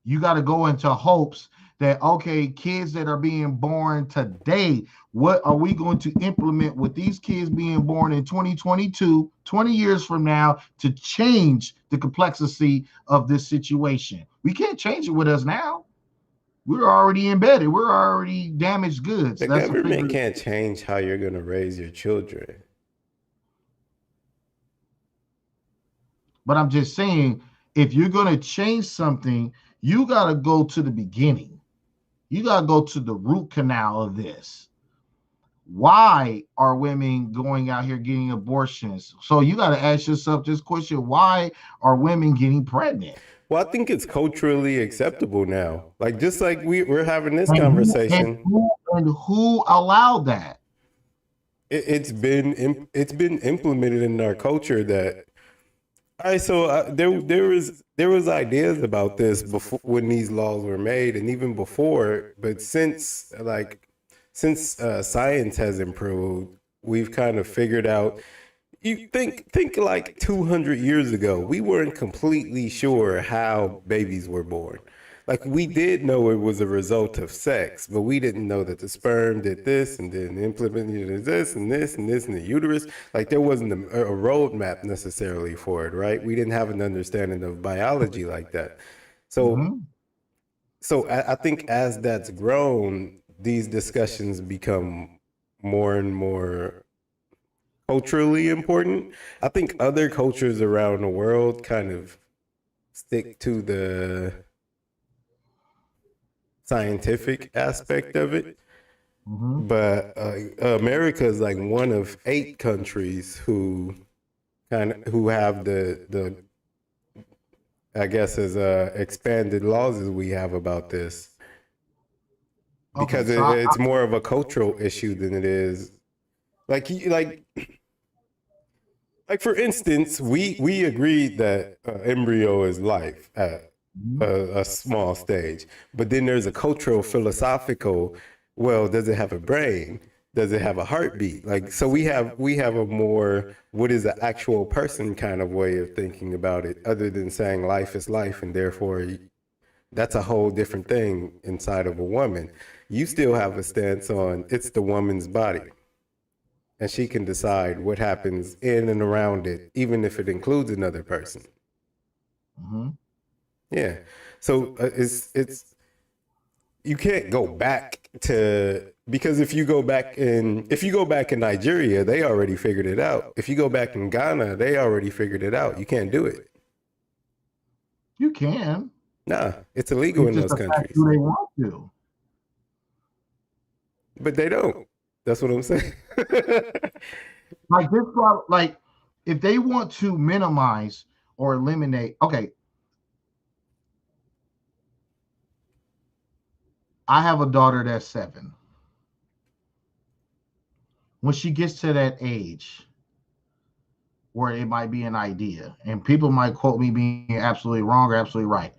Speaker 1: You got to go into hopes that okay, kids that are being born today, what are we going to implement with these kids being born in 2022, 20 years from now to change the complexity of this situation? We can't change it with us now. We're already embedded. We're already damaged goods.
Speaker 2: the
Speaker 1: That's a
Speaker 2: government
Speaker 1: figure.
Speaker 2: can't change how you're going to raise your children.
Speaker 1: But I'm just saying, if you're going to change something, you got to go to the beginning. You got to go to the root canal of this. Why are women going out here getting abortions? So you got to ask yourself this question: why are women getting pregnant?
Speaker 2: Well, I think it's culturally acceptable now. Like just like we're having this
Speaker 1: And who and
Speaker 2: conversation,
Speaker 1: who and who allowed that?
Speaker 2: it's been implemented in our culture that. All right, so there was ideas about this before when these laws were made, and even before. But since science has improved, we've kind of figured out. You think like 200 years ago, we weren't completely sure how babies were born. Like we did know it was a result of sex, but we didn't know that the sperm did this and then implemented this and this and this in the uterus. Like there wasn't a roadmap necessarily for it, right? We didn't have an understanding of biology like that. So
Speaker 1: Mhm.
Speaker 2: so I think as that's grown, these discussions become more and more culturally important. I think other cultures around the world kind of stick to the scientific aspect of it,
Speaker 1: Mhm.
Speaker 2: but America is like one of 8 countries who have the I guess as expanded laws as we have about this
Speaker 1: Okay,
Speaker 2: because
Speaker 1: so
Speaker 2: it's more of a cultural issue than it is like for instance, we agreed that embryo is life at
Speaker 1: mhm.
Speaker 2: a small stage, but then there's a cultural, philosophical. Well, does it have a brain? Does it have a heartbeat? Like, so we have a more what is the actual person kind of way of thinking about it, other than saying life is life, and therefore that's a whole different thing inside of a woman. You still have a stance on it's the woman's body and she can decide what happens in and around it, even if it includes another person.
Speaker 1: Mhm.
Speaker 2: Yeah. So it's you can't go back to because if you go back in Nigeria, they already figured it out. If you go back in Ghana, they already figured it out. You can't do it.
Speaker 1: You can.
Speaker 2: Nah, it's illegal
Speaker 1: It's
Speaker 2: in
Speaker 1: just
Speaker 2: those
Speaker 1: the fact
Speaker 2: countries,
Speaker 1: do they want to.
Speaker 2: but they don't. That's what I'm saying.
Speaker 1: Like this like if they want to minimize or eliminate, okay, I have a daughter that's 7. When she gets to that age where it might be an idea, and people might quote me being absolutely wrong or absolutely right.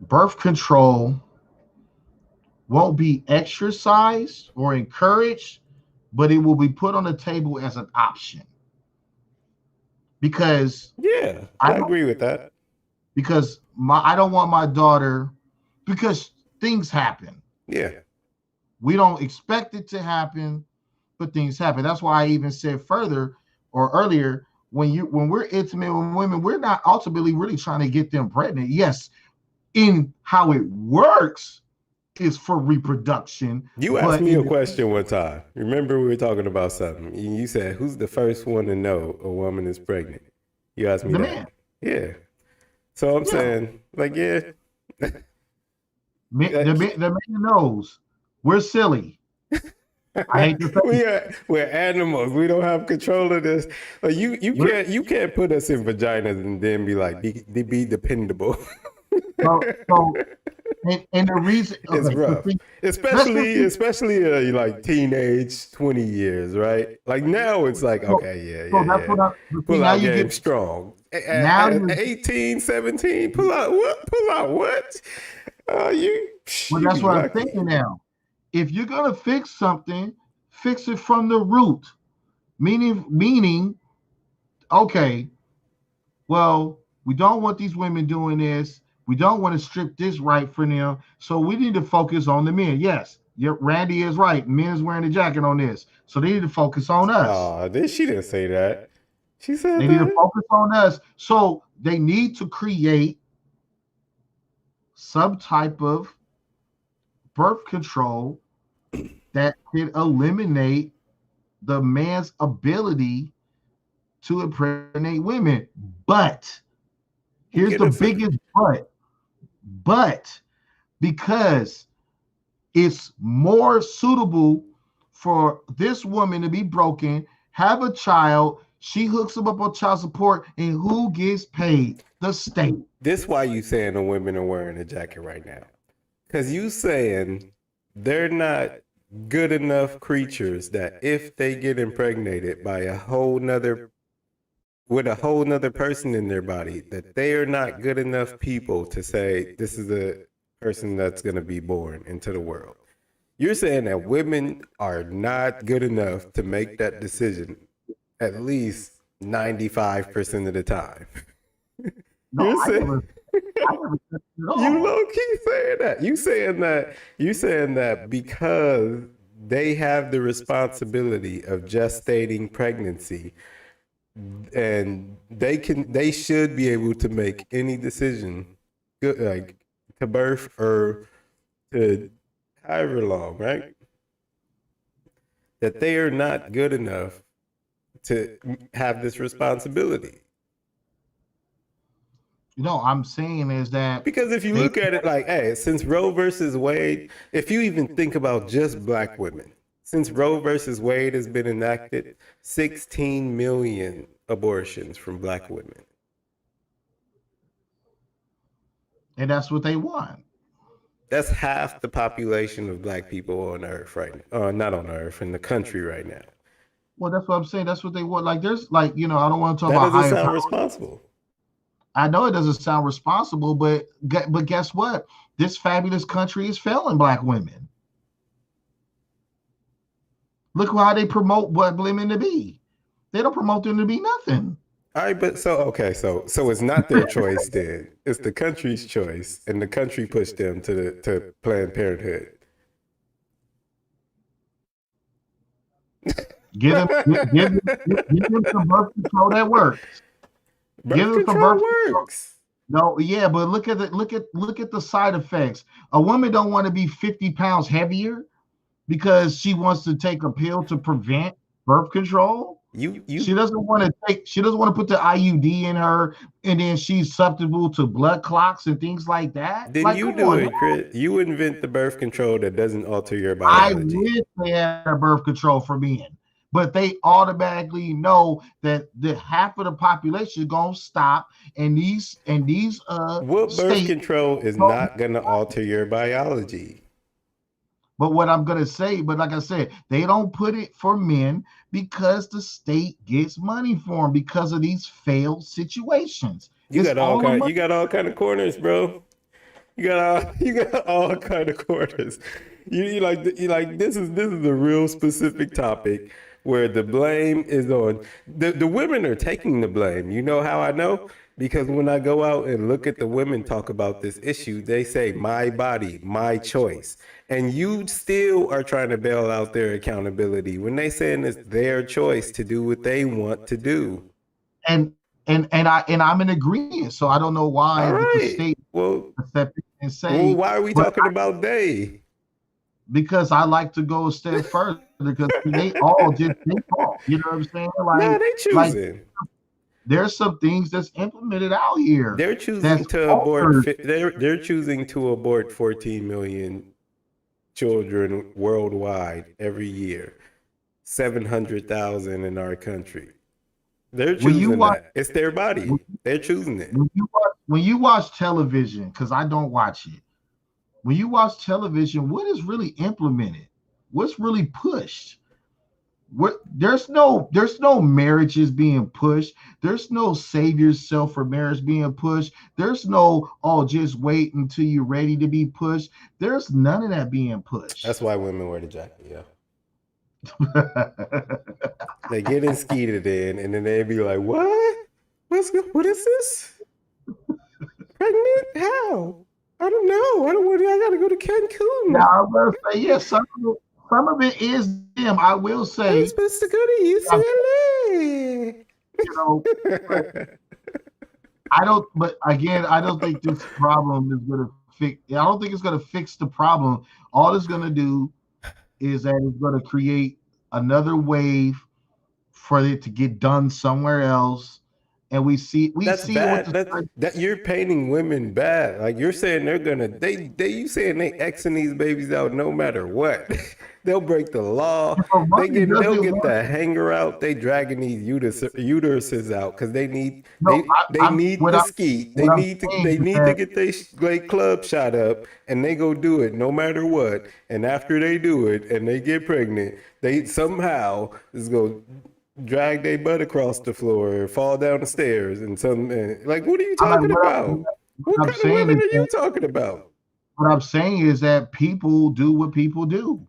Speaker 1: Birth control won't be exercised or encouraged, but it will be put on the table as an option because
Speaker 2: Yeah,
Speaker 1: I
Speaker 2: I
Speaker 1: don't
Speaker 2: agree with that.
Speaker 1: because my I don't want my daughter because things happen.
Speaker 2: Yeah.
Speaker 1: We don't expect it to happen, but things happen. That's why I even said further or earlier when we're intimate with women, we're not ultimately really trying to get them pregnant. Yes, in how it works is for reproduction,
Speaker 2: You asked
Speaker 1: but
Speaker 2: me a
Speaker 1: in
Speaker 2: question one time. Remember, we were talking about something. And you said, "Who's the first one to know a woman is pregnant?" You asked me
Speaker 1: the
Speaker 2: that.
Speaker 1: man,
Speaker 2: Yeah. So I'm
Speaker 1: yeah,
Speaker 2: saying, like, yeah,
Speaker 1: the man knows we're silly. I hate to say
Speaker 2: we're animals. We don't have control of this. Like,
Speaker 1: we're
Speaker 2: you can't put us in vaginas and then be like be dependable.
Speaker 1: so and the reason
Speaker 2: It's
Speaker 1: okay, so
Speaker 2: rough,
Speaker 1: see, let's just
Speaker 2: especially like teenage 20 years, right? Like now it's like
Speaker 1: so,
Speaker 2: okay, yeah,
Speaker 1: so
Speaker 2: yeah,
Speaker 1: that's
Speaker 2: yeah.
Speaker 1: what I but see
Speaker 2: Pull
Speaker 1: now
Speaker 2: out
Speaker 1: you get
Speaker 2: game strong.
Speaker 1: now
Speaker 2: At
Speaker 1: you're
Speaker 2: 18, 17, pull out what? Pull out what? You
Speaker 1: well
Speaker 2: you
Speaker 1: that's
Speaker 2: be
Speaker 1: what I'm
Speaker 2: lucky.
Speaker 1: thinking now. If you're gonna fix something, fix it from the root. Meaning, okay, well, we don't want these women doing this. We don't want to strip this right for them. So we need to focus on the men. Yes, Randy is right. Men is wearing a jacket on this. So they need to focus on us.
Speaker 2: Oh, she didn't say that. She said
Speaker 1: They need to
Speaker 2: that.
Speaker 1: focus on us. So they need to create some type of birth control that can eliminate the man's ability to impregnate women. But here's
Speaker 2: Get
Speaker 1: the
Speaker 2: a f-
Speaker 1: biggest but because it's more suitable for this woman to be broken, have a child. She hooks him up on child support, and who gets paid? The state.
Speaker 2: This why you saying the women are wearing a jacket right now. Because you saying they're not good enough creatures that if they get impregnated by a whole nother with a whole nother person in their body, that they are not good enough people to say this is a person that's going to be born into the world. You're saying that women are not good enough to make that decision at least 95% of the time.
Speaker 1: No,
Speaker 2: You're saying
Speaker 1: I never said it at
Speaker 2: you
Speaker 1: all.
Speaker 2: low key saying that. You saying that because they have the responsibility of gestating pregnancy, and they should be able to make any decision, like to birth or to however long, right? That they are not good enough to have this responsibility.
Speaker 1: I'm saying is that
Speaker 2: Because if you
Speaker 1: they,
Speaker 2: look at it like, hey, since Roe versus Wade, if you even think about just black women, since Roe versus Wade has been enacted, 16 million abortions from black women.
Speaker 1: and that's what they want.
Speaker 2: That's half the population of black people on earth right now. Not on earth, in the country right now.
Speaker 1: Well, that's what I'm saying. That's what they want. Like, there's like, I don't want to talk
Speaker 2: That
Speaker 1: about
Speaker 2: doesn't
Speaker 1: higher
Speaker 2: sound
Speaker 1: power.
Speaker 2: responsible.
Speaker 1: I know it doesn't sound responsible, but guess what? This fabulous country is failing black women. Look how they promote what women to be. They don't promote them to be nothing.
Speaker 2: All right, but so it's not their choice then. It's the country's choice, and the country pushed them to Planned Parenthood.
Speaker 1: Give them, give them some birth control that works. Give
Speaker 2: Birth
Speaker 1: them some
Speaker 2: control
Speaker 1: birth control.
Speaker 2: works.
Speaker 1: No, yeah, but look at the side effects. A woman don't want to be 50 pounds heavier because she wants to take a pill to prevent birth control. She doesn't want to put the IUD in her, and then she's susceptible to blood clots and things like that.
Speaker 2: Then
Speaker 1: Like,
Speaker 2: you
Speaker 1: come
Speaker 2: do
Speaker 1: on.
Speaker 2: it, Chris. You invent the birth control that doesn't alter your
Speaker 1: I
Speaker 2: biology.
Speaker 1: wish they had a birth control for men, but they automatically know that the half of the population is gonna stop, and these
Speaker 2: What birth
Speaker 1: states.
Speaker 2: control is not going to alter your biology?
Speaker 1: But what I'm gonna say, but like I said, they don't put it for men because the state gets money for them because of these failed situations.
Speaker 2: You got all kind of corners, bro. You got all kind of corners. You like this is a real specific topic where the blame is on the women are taking the blame. You know how I know? Because when I go out and look at the women talk about this issue, they say my body, my choice. And you still are trying to bail out their accountability when they saying it's their choice to do what they want to do.
Speaker 1: And I'm in agreement. So I don't know why the state step in and say.
Speaker 2: Why are we talking about they?
Speaker 1: Because I like to go a step further because they all just think off. You know what I'm saying? Like,
Speaker 2: they choosing.
Speaker 1: There's some things that's implemented out here.
Speaker 2: They're choosing to abort. They're choosing to abort 14 million children worldwide every year. 700,000 in our country. They're choosing that. It's their body. They're choosing it.
Speaker 1: When you watch television, because I don't watch it. When you watch television, what is really implemented? What's really pushed? There's no marriages being pushed. There's no save yourself for marriage being pushed. There's no just wait until you're ready to be pushed. There's none of that being pushed.
Speaker 2: That's why women wear the jacket, yeah. They get skeeted in, and then they be like, "What? What is this? Pregnant? How? I don't know. I gotta go to Cancun."
Speaker 1: Now I will say yes. Some of it is them. I will say.
Speaker 2: I'm supposed to go to UCLA.
Speaker 1: I don't. But again, I don't think this problem is going to fix. I don't think it's going to fix the problem. All it's going to do is that it's going to create another wave for it to get done somewhere else. And we see
Speaker 2: bad. That you're painting women bad. Like you're saying you saying they Xing these babies out no matter what. They'll break the law.
Speaker 1: If a woman
Speaker 2: They'll
Speaker 1: doesn't
Speaker 2: get
Speaker 1: want,
Speaker 2: the hanger out. They dragging these uteruses out because
Speaker 1: no,
Speaker 2: they need
Speaker 1: what
Speaker 2: the skeet.
Speaker 1: what I'm saying
Speaker 2: They
Speaker 1: is
Speaker 2: need to
Speaker 1: that
Speaker 2: get their club shot up, and they go do it no matter what. And after they do it and they get pregnant, they somehow is go drag their butt across the floor, fall down the stairs, and like, what are you
Speaker 1: I'm like,
Speaker 2: talking about?
Speaker 1: what
Speaker 2: What
Speaker 1: I'm
Speaker 2: kind of
Speaker 1: saying
Speaker 2: women
Speaker 1: is
Speaker 2: are you
Speaker 1: that
Speaker 2: talking about?
Speaker 1: people do what people do.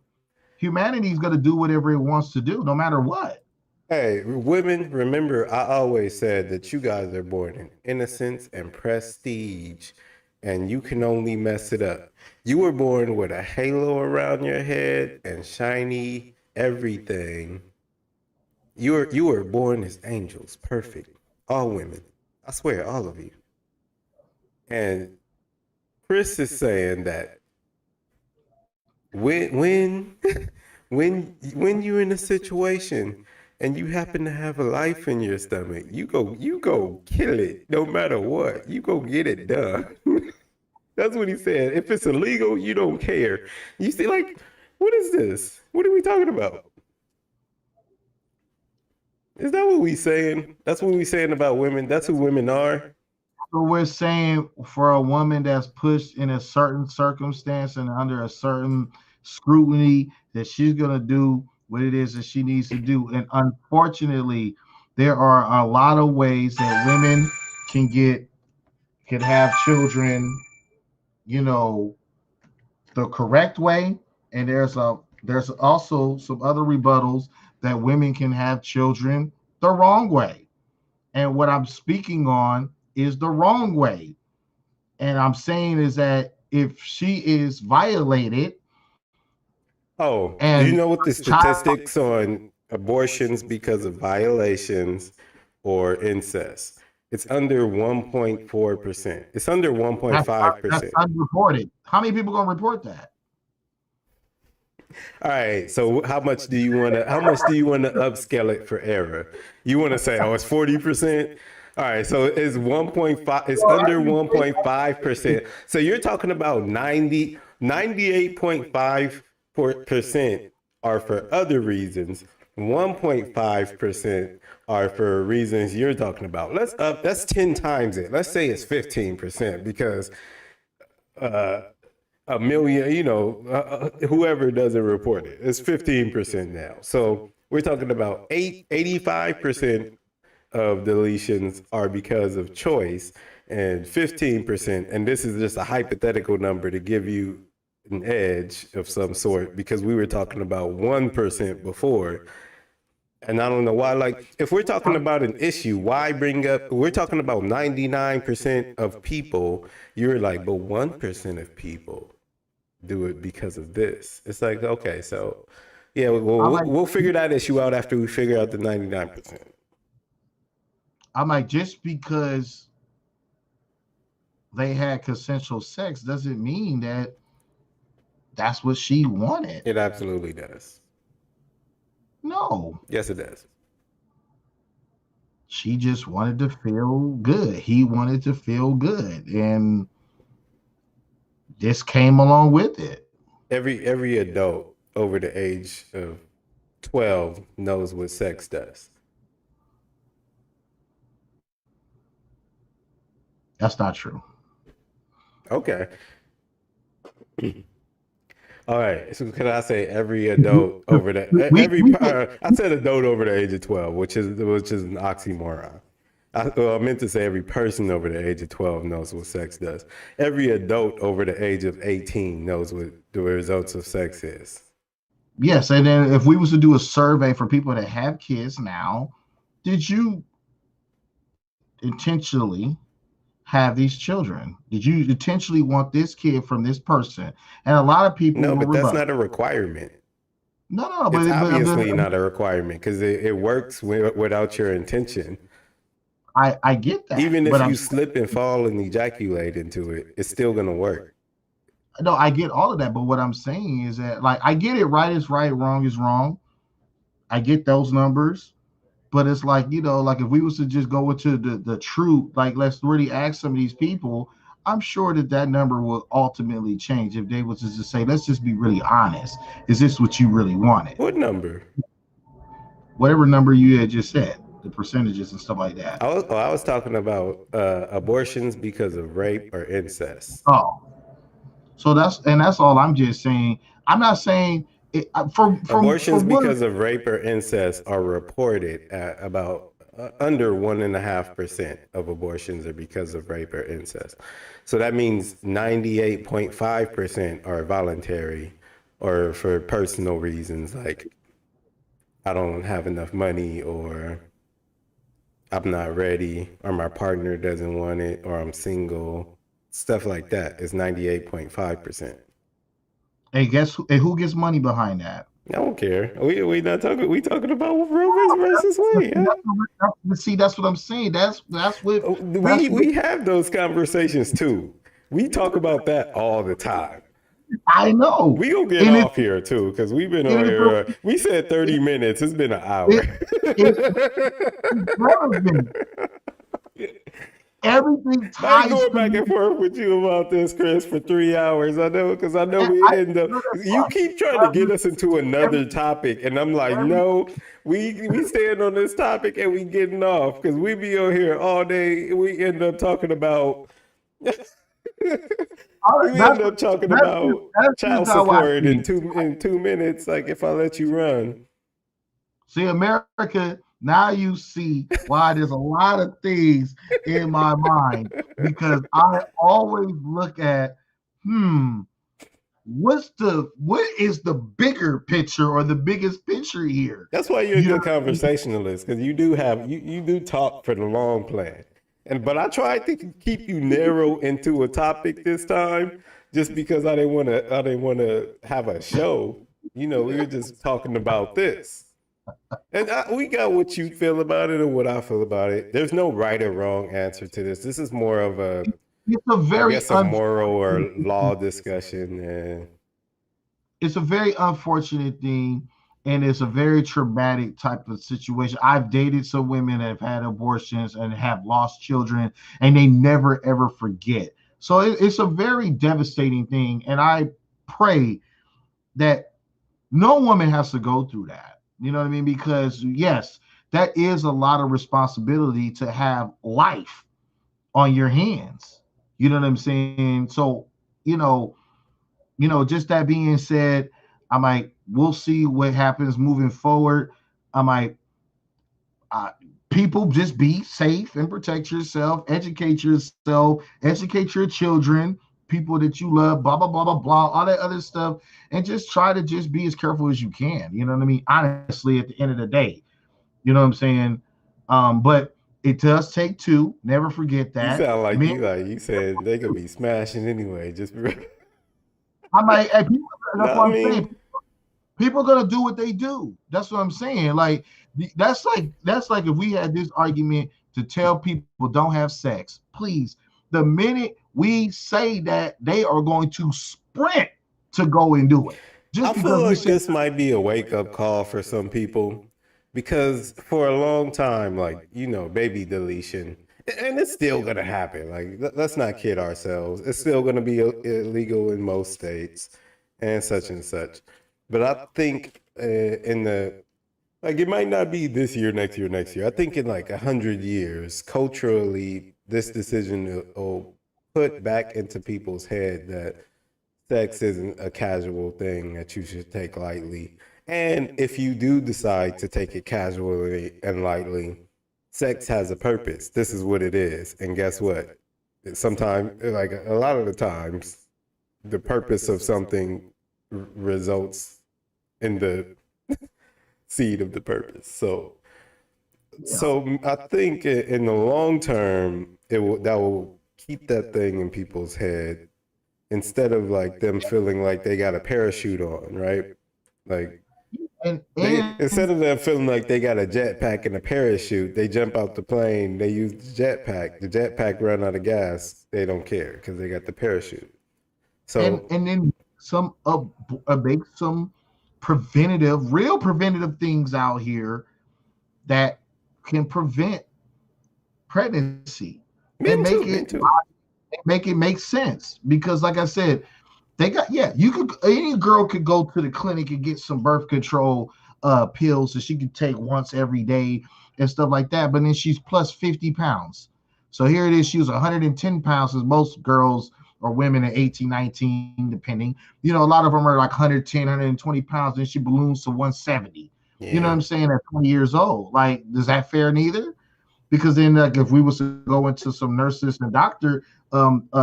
Speaker 1: Humanity is going to do whatever it wants to do, no matter what.
Speaker 2: Hey, women, remember, I always said that you guys are born in innocence and prestige, and you can only mess it up. You were born with a halo around your head and shiny everything. You were born as angels, perfect. All women. I swear, all of you. And Chris is saying that when when you're in a situation and you happen to have a life in your stomach, you go kill it no matter what. You go get it done. That's what he said. If it's illegal, you don't care. You see, like, what is this? What are we talking about? Is that what we saying? That's what we saying about women. That's who women are.
Speaker 1: So we're saying for a woman that's pushed in a certain circumstance and under a certain scrutiny that she's going to do what it is that she needs to do. And unfortunately, there are a lot of ways that women can get can have children, you know, the correct way, and there's also some other rebuttals that women can have children the wrong way. And what I'm speaking on is the wrong way. And I'm saying is that if she is violated
Speaker 2: Oh, do
Speaker 1: and
Speaker 2: you know what the
Speaker 1: child,
Speaker 2: statistics on abortions because of violations or incest? It's under 1.4%. It's under
Speaker 1: that's
Speaker 2: 1.5%.
Speaker 1: unreported. How many people gonna report that?
Speaker 2: All right. So how much do you want to upscale it for error? You want to say, oh, it's 40%? All right. So it's 1.5, it's
Speaker 1: Well,
Speaker 2: under 1.5%. So you're talking about 98.5% are for other reasons. 1.5% are for reasons you're talking about. That's 10 times it. Let's say it's 15% because uh, a million, whoever doesn't report it, it's 15% now. So we're talking about 85% of deletions are because of choice and 15%, and this is just a hypothetical number to give you an edge of some sort because we were talking about 1% before. And I don't know why, like, if we're talking about an issue, why bring up, we're talking about 99% of people, you're like, but 1% of people do it because of this. It's like, okay, so yeah,
Speaker 1: I'm like,
Speaker 2: we'll figure that issue out after we figure out the 99%.
Speaker 1: just because they had consensual sex doesn't mean that that's what she wanted.
Speaker 2: It absolutely does.
Speaker 1: No,
Speaker 2: Yes, it does.
Speaker 1: she just wanted to feel good. He wanted to feel good, and this came along with it.
Speaker 2: Every adult over the age of 12 knows what sex does.
Speaker 1: That's not true.
Speaker 2: Okay. All right. So can I say every adult over the every
Speaker 1: We
Speaker 2: I said adult over the age of 12, which is an oxymoron. I meant to say every person over the age of 12 knows what sex does. Every adult over the age of 18 knows what the results of sex is.
Speaker 1: yes, and then if we was to do a survey for people that have kids now, did you intentionally have these children? Did you intentionally want this kid from this person? And a lot of people
Speaker 2: No,
Speaker 1: will
Speaker 2: but that's
Speaker 1: rebut.
Speaker 2: not a requirement.
Speaker 1: No, no,
Speaker 2: It's
Speaker 1: but
Speaker 2: obviously not a requirement because it works without your intention.
Speaker 1: I get that,
Speaker 2: Even
Speaker 1: but
Speaker 2: if
Speaker 1: I'm
Speaker 2: you slip and fall and ejaculate into it, it's still going to work.
Speaker 1: no, I get all of that. But what I'm saying is that like I get it, right is right, wrong is wrong. I get those numbers, but it's like like if we was to just go into the truth, like let's really ask some of these people. I'm sure that that number will ultimately change if they was to just say, let's just be really honest. Is this what you really wanted?
Speaker 2: What number?
Speaker 1: Whatever number you had just said, the percentages and stuff like that.
Speaker 2: I was talking about abortions because of rape or incest.
Speaker 1: Oh, so that's all I'm just saying. I'm not saying it, for
Speaker 2: Abortions
Speaker 1: what
Speaker 2: because of rape or incest are reported at about under 1.5% of abortions are because of rape or incest. So that means 98.5% are voluntary or for personal reasons, like I don't have enough money, or I'm not ready, or my partner doesn't want it, or I'm single. Stuff like that is 98.5%.
Speaker 1: and guess who gets money behind that?
Speaker 2: I don't care. We not talking. We talking about Roe versus Wade. Yeah?
Speaker 1: See, that's what I'm saying. That's what
Speaker 2: We have those conversations too. We talk about that all the time.
Speaker 1: I know.
Speaker 2: We gonna get
Speaker 1: And
Speaker 2: off here too because we've been on
Speaker 1: it's
Speaker 2: here. We said 30 minutes. It's been an hour.
Speaker 1: it's relevant. Everything
Speaker 2: I ain't
Speaker 1: ties
Speaker 2: going
Speaker 1: to
Speaker 2: back
Speaker 1: me.
Speaker 2: and forth with you about this, Chris, for 3 hours. I know, because I know
Speaker 1: And
Speaker 2: we
Speaker 1: I
Speaker 2: end up.
Speaker 1: know that's
Speaker 2: You
Speaker 1: fine.
Speaker 2: keep trying to get us into another topic, and I'm like,
Speaker 1: Every,
Speaker 2: no, we stand on this topic and we getting off because we be on here all day. We end up talking about. We end up talking about
Speaker 1: that's just
Speaker 2: child
Speaker 1: how I
Speaker 2: support
Speaker 1: see it.
Speaker 2: in 2 minutes. Like if I let you run,
Speaker 1: See, America, now you see why there's a lot of things in my mind because I always look at, what is the bigger picture or the biggest picture here?
Speaker 2: that's why you're a
Speaker 1: You know,
Speaker 2: good conversationalist because you do talk for the long plan. But I tried to keep you narrow into a topic this time, just because I didn't want to have a show. You know, we were just talking about this, and we got what you feel about it and what I feel about it. There's no right or wrong answer to this. This is more of a,
Speaker 1: it's a
Speaker 2: I
Speaker 1: very
Speaker 2: guess, a moral or law discussion. And
Speaker 1: it's a very unfortunate thing, and it's a very traumatic type of situation. I've dated some women that have had abortions and have lost children, and they never ever forget. So it's a very devastating thing, and I pray that no woman has to go through that. You know what I mean? Because yes, that is a lot of responsibility to have life on your hands. You know what I'm saying? So, you know, just that being said, I might we'll see what happens moving forward. I might uh, people just be safe and protect yourself, educate your children, people that you love, blah blah blah blah blah, all that other stuff, and just try to just be as careful as you can. You know what I mean? Honestly, at the end of the day, you know what I'm saying. But it does take two. Never forget
Speaker 2: you
Speaker 1: that.
Speaker 2: sound
Speaker 1: Men,
Speaker 2: like you said they could be smashing anyway. Just
Speaker 1: I might. Hey, people,
Speaker 2: no,
Speaker 1: that's
Speaker 2: I
Speaker 1: what I'm saying.
Speaker 2: mean,
Speaker 1: People are gonna do what they do. That's what I'm saying. Like that's like if we had this argument to tell people don't have sex. Please, the minute we say that, they are going to sprint to go and do it.
Speaker 2: I
Speaker 1: Just
Speaker 2: feel
Speaker 1: because we
Speaker 2: like
Speaker 1: said
Speaker 2: this might be a wake up call for some people because for a long time, like, you know, baby deletion, and it's still going to happen. Like, let's not kid ourselves. It's still going to be illegal in most states and such and such. But I think in the, like, it might not be this year, next year, next year. I think in like 100 years, culturally, this decision will put back into people's head that sex isn't a casual thing that you should take lightly. And if you do decide to take it casually and lightly, sex has a purpose. This is what it is. And guess what? Sometimes, like a lot of the times, the purpose of something results in the seed of the purpose. So,
Speaker 1: yeah.
Speaker 2: so I think in the long term, that will keep that thing in people's head instead of like them feeling like they got a parachute on, right? Like they
Speaker 1: And
Speaker 2: instead of them feeling like they got a jetpack and a parachute, they jump out the plane, they use the jetpack. The jetpack run out of gas, they don't care because they got the parachute. So
Speaker 1: and then some make some real preventative things out here that can prevent pregnancy and
Speaker 2: men too, men too.
Speaker 1: make it make sense because, like I said, they got you could any girl could go to the clinic and get some birth control pills that she could take once every day and stuff like that. But then she's plus 50 pounds. So here it is, she was 110 pounds, as most girls or women at 18, 19, depending. A lot of them are like 110, 120 pounds, and she balloons to 170. You know what
Speaker 2: Yeah.
Speaker 1: I'm saying? At 20 years old. Like, is that fair neither? Because then, like, if we was to go into some nurses and doctor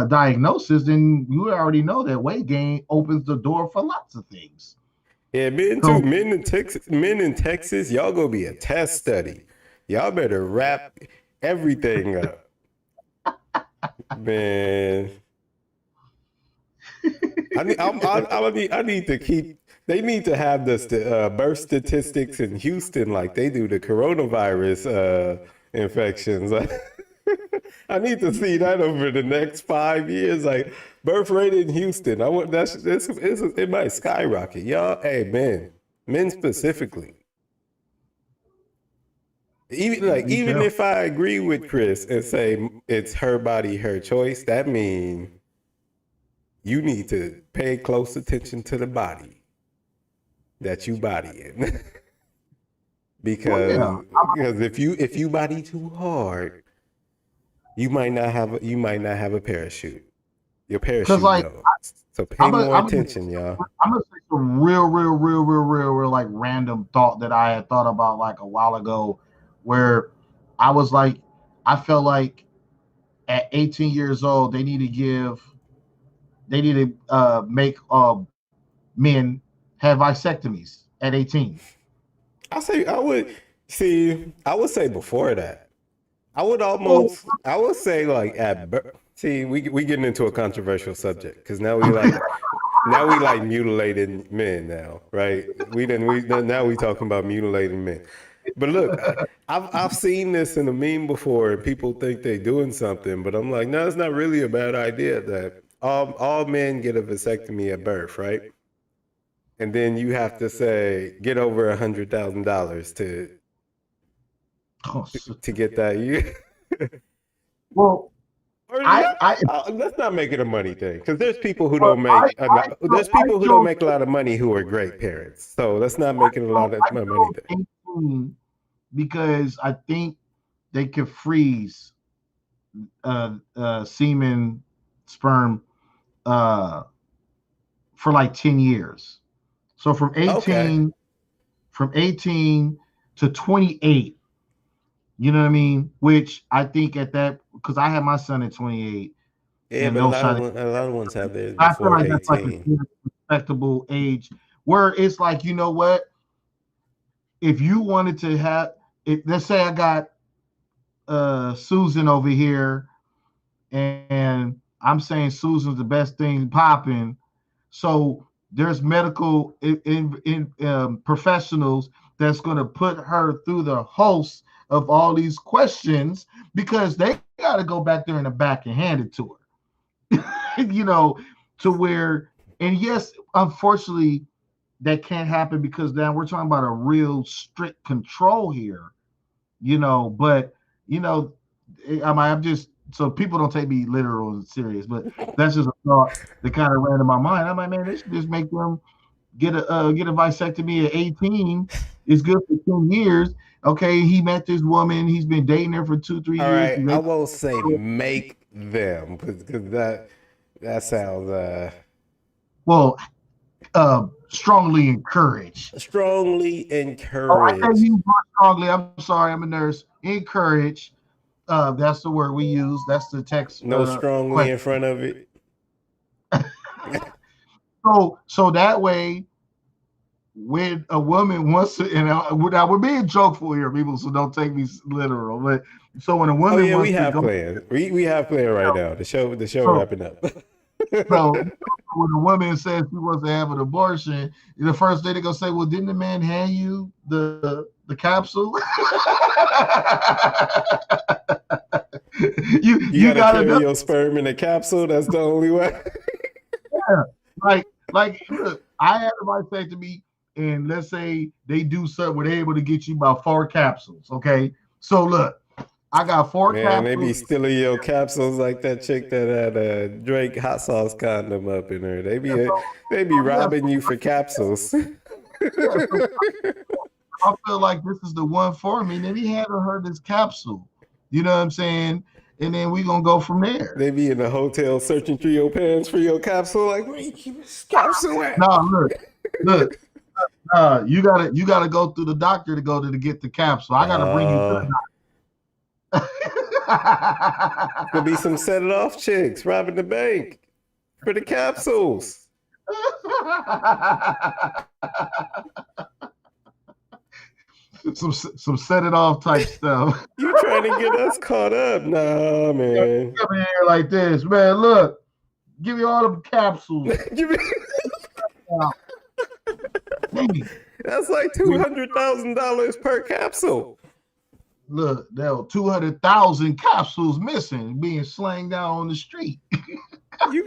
Speaker 1: diagnosis, then you already know that weight gain opens the door for lots of things.
Speaker 2: Yeah, men too.
Speaker 1: So
Speaker 2: Men in Texas, y'all gonna be a test study. Y'all better wrap everything up, man. I need to keep. They need to have the birth statistics in Houston like they do the coronavirus infections. I need to see that over the next 5 years. Like birth rate in Houston, I want it might skyrocket, y'all. Hey, men specifically.
Speaker 1: be
Speaker 2: Even
Speaker 1: careful.
Speaker 2: if I agree with Chris and say it's her body, her choice, that means you need to pay close attention to the body that you body in.
Speaker 1: Well, yeah,
Speaker 2: because if you body too hard, you might not have a parachute. Your
Speaker 1: because
Speaker 2: parachute
Speaker 1: like
Speaker 2: knows. So pay
Speaker 1: I'm a,
Speaker 2: more
Speaker 1: I'm a,
Speaker 2: attention, y'all.
Speaker 1: I'm gonna say some real like random thought that I had thought about like a while ago, where I was like, I felt like at 18 years old they need to make men have vasectomies at 18.
Speaker 2: I would say before that.
Speaker 1: Well,
Speaker 2: I would say like at birth. See, we getting into a controversial subject because now we like mutilating men now, right? Now we talking about mutilating men. But look, I've seen this in a meme before, and people think they doing something, but I'm like, no, it's not really a bad idea that all men get a vasectomy at birth, right? And then you have to say get over $100,000
Speaker 1: oh,
Speaker 2: to get that. You
Speaker 1: well,
Speaker 2: or
Speaker 1: I
Speaker 2: not,
Speaker 1: I
Speaker 2: let's not make it a money thing because there's people who
Speaker 1: well,
Speaker 2: don't make
Speaker 1: I
Speaker 2: there's people who don't
Speaker 1: chose
Speaker 2: make a lot of money who are great parents. So let's not make it a lot of
Speaker 1: I
Speaker 2: money
Speaker 1: chose
Speaker 2: thing.
Speaker 1: 18 because I think they could freeze semen, sperm uh, for like 10 years. So
Speaker 2: Okay.
Speaker 1: from 18 to 28, you know what I mean? Which I think at that, because I had my son at 28
Speaker 2: Yeah,
Speaker 1: and
Speaker 2: but
Speaker 1: no shot.
Speaker 2: a lot of ones have theirs
Speaker 1: I feel
Speaker 2: before
Speaker 1: like that's like a
Speaker 2: 18.
Speaker 1: respectable age where it's like, you know what? If you wanted to have it, let's say I got Susan over here and I'm saying Susan's the best thing popping. So there's medical professionals that's going to put her through the host of all these questions because they got to go back there in the back and hand it to her, to where, and yes, unfortunately, that can't happen because now we're talking about a real strict control here, but you know, I'm just so people don't take me literal and serious, but that's just a thought that kind of ran in my mind. I'm like, man, they should just make them get a vasectomy at 18. It's good for 2 years. Okay, he met this woman. He's been dating her for 2, 3 years.
Speaker 2: All right, I won't say make them because that sounds
Speaker 1: Well, strongly encourage.
Speaker 2: strongly
Speaker 1: Oh, I can't
Speaker 2: encourage.
Speaker 1: use more strongly. I'm sorry. I'm a nurse. Encourage. That's the word we use. That's the text
Speaker 2: No strongly
Speaker 1: question.
Speaker 2: in front of it.
Speaker 1: So that way, when a woman wants to, and we're being jokeful here, people, so don't take me literal. But so when a
Speaker 2: Oh
Speaker 1: woman
Speaker 2: yeah, we
Speaker 1: wants to
Speaker 2: have
Speaker 1: go,
Speaker 2: plans. We have plan right now. The show
Speaker 1: so
Speaker 2: wrapping up.
Speaker 1: so when a woman says she wants to have an abortion, the first day they're gonna say, "Well, didn't the man hand you the capsule?"
Speaker 2: You
Speaker 1: You
Speaker 2: gotta
Speaker 1: gotta
Speaker 2: carry
Speaker 1: know,
Speaker 2: your sperm in a capsule. That's the only way.
Speaker 1: yeah. Like look, I had a vasectomy, and let's say they do something where they're able to get you about 4 capsules. Okay, so look. I got 4
Speaker 2: Man, they be
Speaker 1: capsules.
Speaker 2: stealing your capsules like that chick that had a Drake hot sauce condom up in her.
Speaker 1: Yeah, so,
Speaker 2: They be
Speaker 1: yeah,
Speaker 2: robbing you for capsules.
Speaker 1: yeah, so I feel like this is the one for me. Then he had her this capsule. You know what I'm saying? And then we gonna go from there.
Speaker 2: They be in the hotel searching through your pants for your capsule. Like, where you keep this capsule at?
Speaker 1: No, look. You gotta go through the doctor to go to get the capsule. I gotta bring you to
Speaker 2: Uh,
Speaker 1: the doctor.
Speaker 2: Gonna be some set it off chicks robbing the bank for the capsules.
Speaker 1: some set it off type stuff.
Speaker 2: You trying to get us caught up? Nah, man.
Speaker 1: Come in here like this, man. Look, give me all the capsules. Maybe.
Speaker 2: That's like $200,000 per capsule.
Speaker 1: Look, there were 200,000 capsules missing, being slanged down on the street.
Speaker 2: You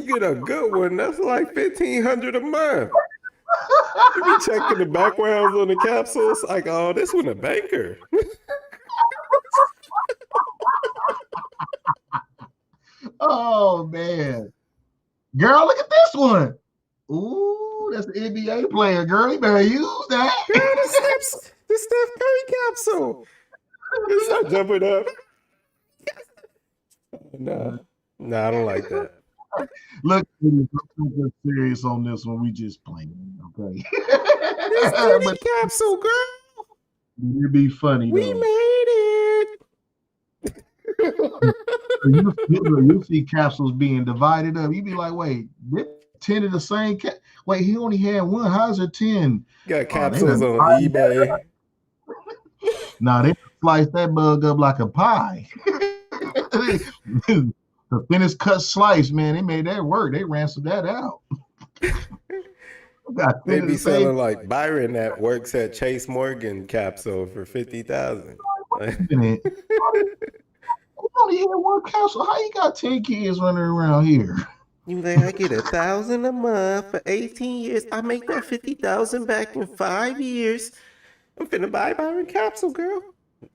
Speaker 2: get a good one. That's like $1,500 a month. You be checking the backgrounds on the capsules. Like, oh, this one a banker.
Speaker 1: Oh man, girl, look at this one. Ooh, that's the NBA player, girl. You better use that.
Speaker 2: Girl, the Steph Curry capsule. It's not jumping up. Nah, I don't like that.
Speaker 1: Look, I'm serious on this one. We just playing, okay?
Speaker 2: It's
Speaker 1: But
Speaker 2: capsule, girl.
Speaker 1: it'd be funny.
Speaker 2: We
Speaker 1: though.
Speaker 2: made it.
Speaker 1: You see capsules being divided up. You be like, wait, 10 of the same wait, he only had one. How's there 10?
Speaker 2: Got capsules on eBay.
Speaker 1: Nah, they slice that bug up like a pie. The thinnest cut slice, man, they made that work. They ransomed that out.
Speaker 2: They be selling like Byron that works at Chase Morgan capsule for $50,000.
Speaker 1: You only had one capsule. How you got 10 kids running around here?
Speaker 2: You like, I get $1,000 a month for 18 years. I make that $50,000 back in 5 years. I'm finna buy Byron capsule, girl.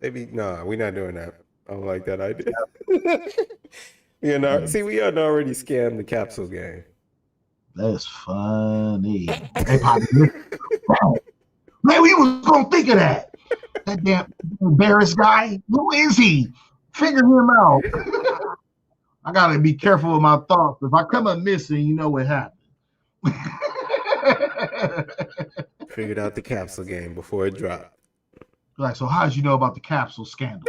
Speaker 2: Maybe nah, we're not doing that. I don't like that idea. We had already scammed the capsule game.
Speaker 1: That's funny. Hey, man, we was gonna think of that. That damn embarrassed guy. Who is he? Figure him out. I gotta be careful with my thoughts. If I come up missing, you know what happened.
Speaker 2: Figured out the capsule game before it dropped.
Speaker 1: Like, so how did you know about the capsule scandal?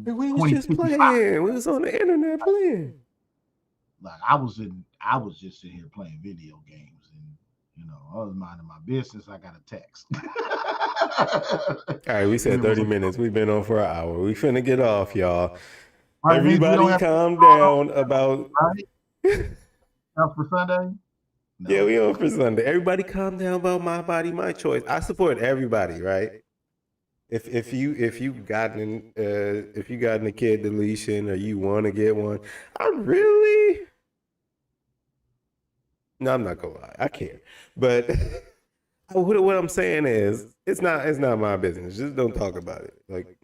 Speaker 2: We was just playing. We was on the internet playing.
Speaker 1: Like I was just sitting here playing video games, and I was minding my business. I got a text.
Speaker 2: All right, we said 30 minutes. We've been on for an hour. We finna get off, y'all.
Speaker 1: Right,
Speaker 2: everybody calm down about.
Speaker 1: Right? For Sunday.
Speaker 2: No. Yeah, we on for Sunday. Everybody calm down about my body, my choice. I support everybody, right? If you've gotten a kid deletion or you want to get one, no, I'm not gonna lie, I can't. But what I'm saying is, it's not my business. Just don't talk about it. Like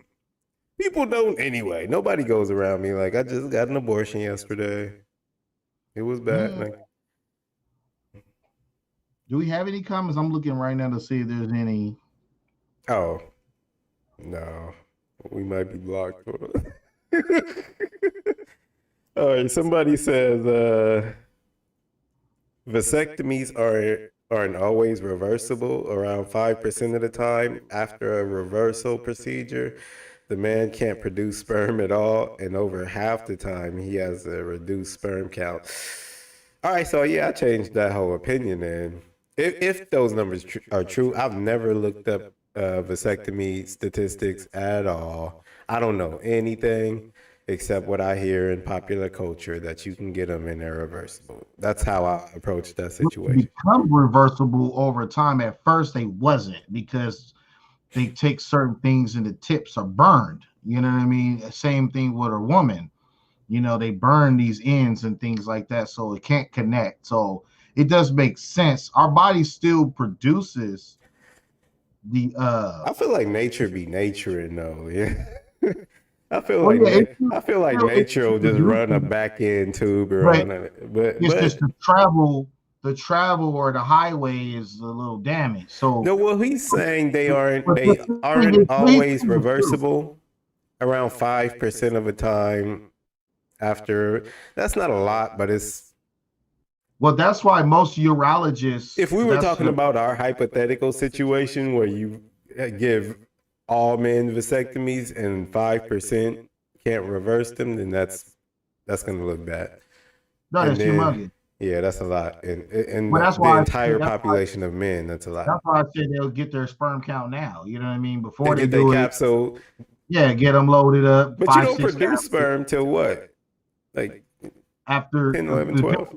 Speaker 2: people don't anyway. Nobody goes around me like I just got an abortion yesterday. It was bad. Like,
Speaker 1: do we have any comments? I'm looking right now to see if there's any.
Speaker 2: Oh. No, we might be blocked. All right, somebody says vasectomies aren't always reversible. Around 5% of the time after a reversal procedure, the man can't produce sperm at all, and over half the time he has a reduced sperm count. All right, so yeah, I changed that whole opinion. And if those numbers are true, I've never looked up vasectomy statistics at all. I don't know anything except what I hear in popular culture that you can get them and they're reversible. That's how I approach that situation.
Speaker 1: Become reversible over time. At first, they wasn't because they take certain things and the tips are burned. You know what I mean? Same thing with a woman. They burn these ends and things like that, so it can't connect. So it does make sense. Our body still produces
Speaker 2: I feel like nature be naturing though. Yeah.
Speaker 1: well, yeah,
Speaker 2: I feel like
Speaker 1: it's
Speaker 2: nature will just run a
Speaker 1: producing,
Speaker 2: back end tube
Speaker 1: but
Speaker 2: around it. But
Speaker 1: it's just the travel or the highway is a little damaged. So,
Speaker 2: no, well, he's saying
Speaker 1: but
Speaker 2: they
Speaker 1: the thing
Speaker 2: aren't
Speaker 1: is, please
Speaker 2: always
Speaker 1: tell the truth.
Speaker 2: reversible. Around 5% of the time after. That's not a lot, but it's
Speaker 1: Well, that's why most urologists.
Speaker 2: if we were
Speaker 1: That's
Speaker 2: talking about our hypothetical situation where you give all men vasectomies and 5% can't reverse them, then that's gonna look bad.
Speaker 1: no,
Speaker 2: And
Speaker 1: that's
Speaker 2: then
Speaker 1: humongous.
Speaker 2: yeah, that's a lot. And
Speaker 1: Well, that's
Speaker 2: the
Speaker 1: why I say
Speaker 2: entire population of men, that's a lot.
Speaker 1: they'll get their sperm count now. You know what I mean?
Speaker 2: They
Speaker 1: Before they
Speaker 2: get their
Speaker 1: do it,
Speaker 2: capsule,
Speaker 1: yeah, get them loaded up,
Speaker 2: but you
Speaker 1: five,
Speaker 2: don't
Speaker 1: six
Speaker 2: produce
Speaker 1: capsules
Speaker 2: sperm till what? Like
Speaker 1: after
Speaker 2: 10, 11,
Speaker 1: the
Speaker 2: 12.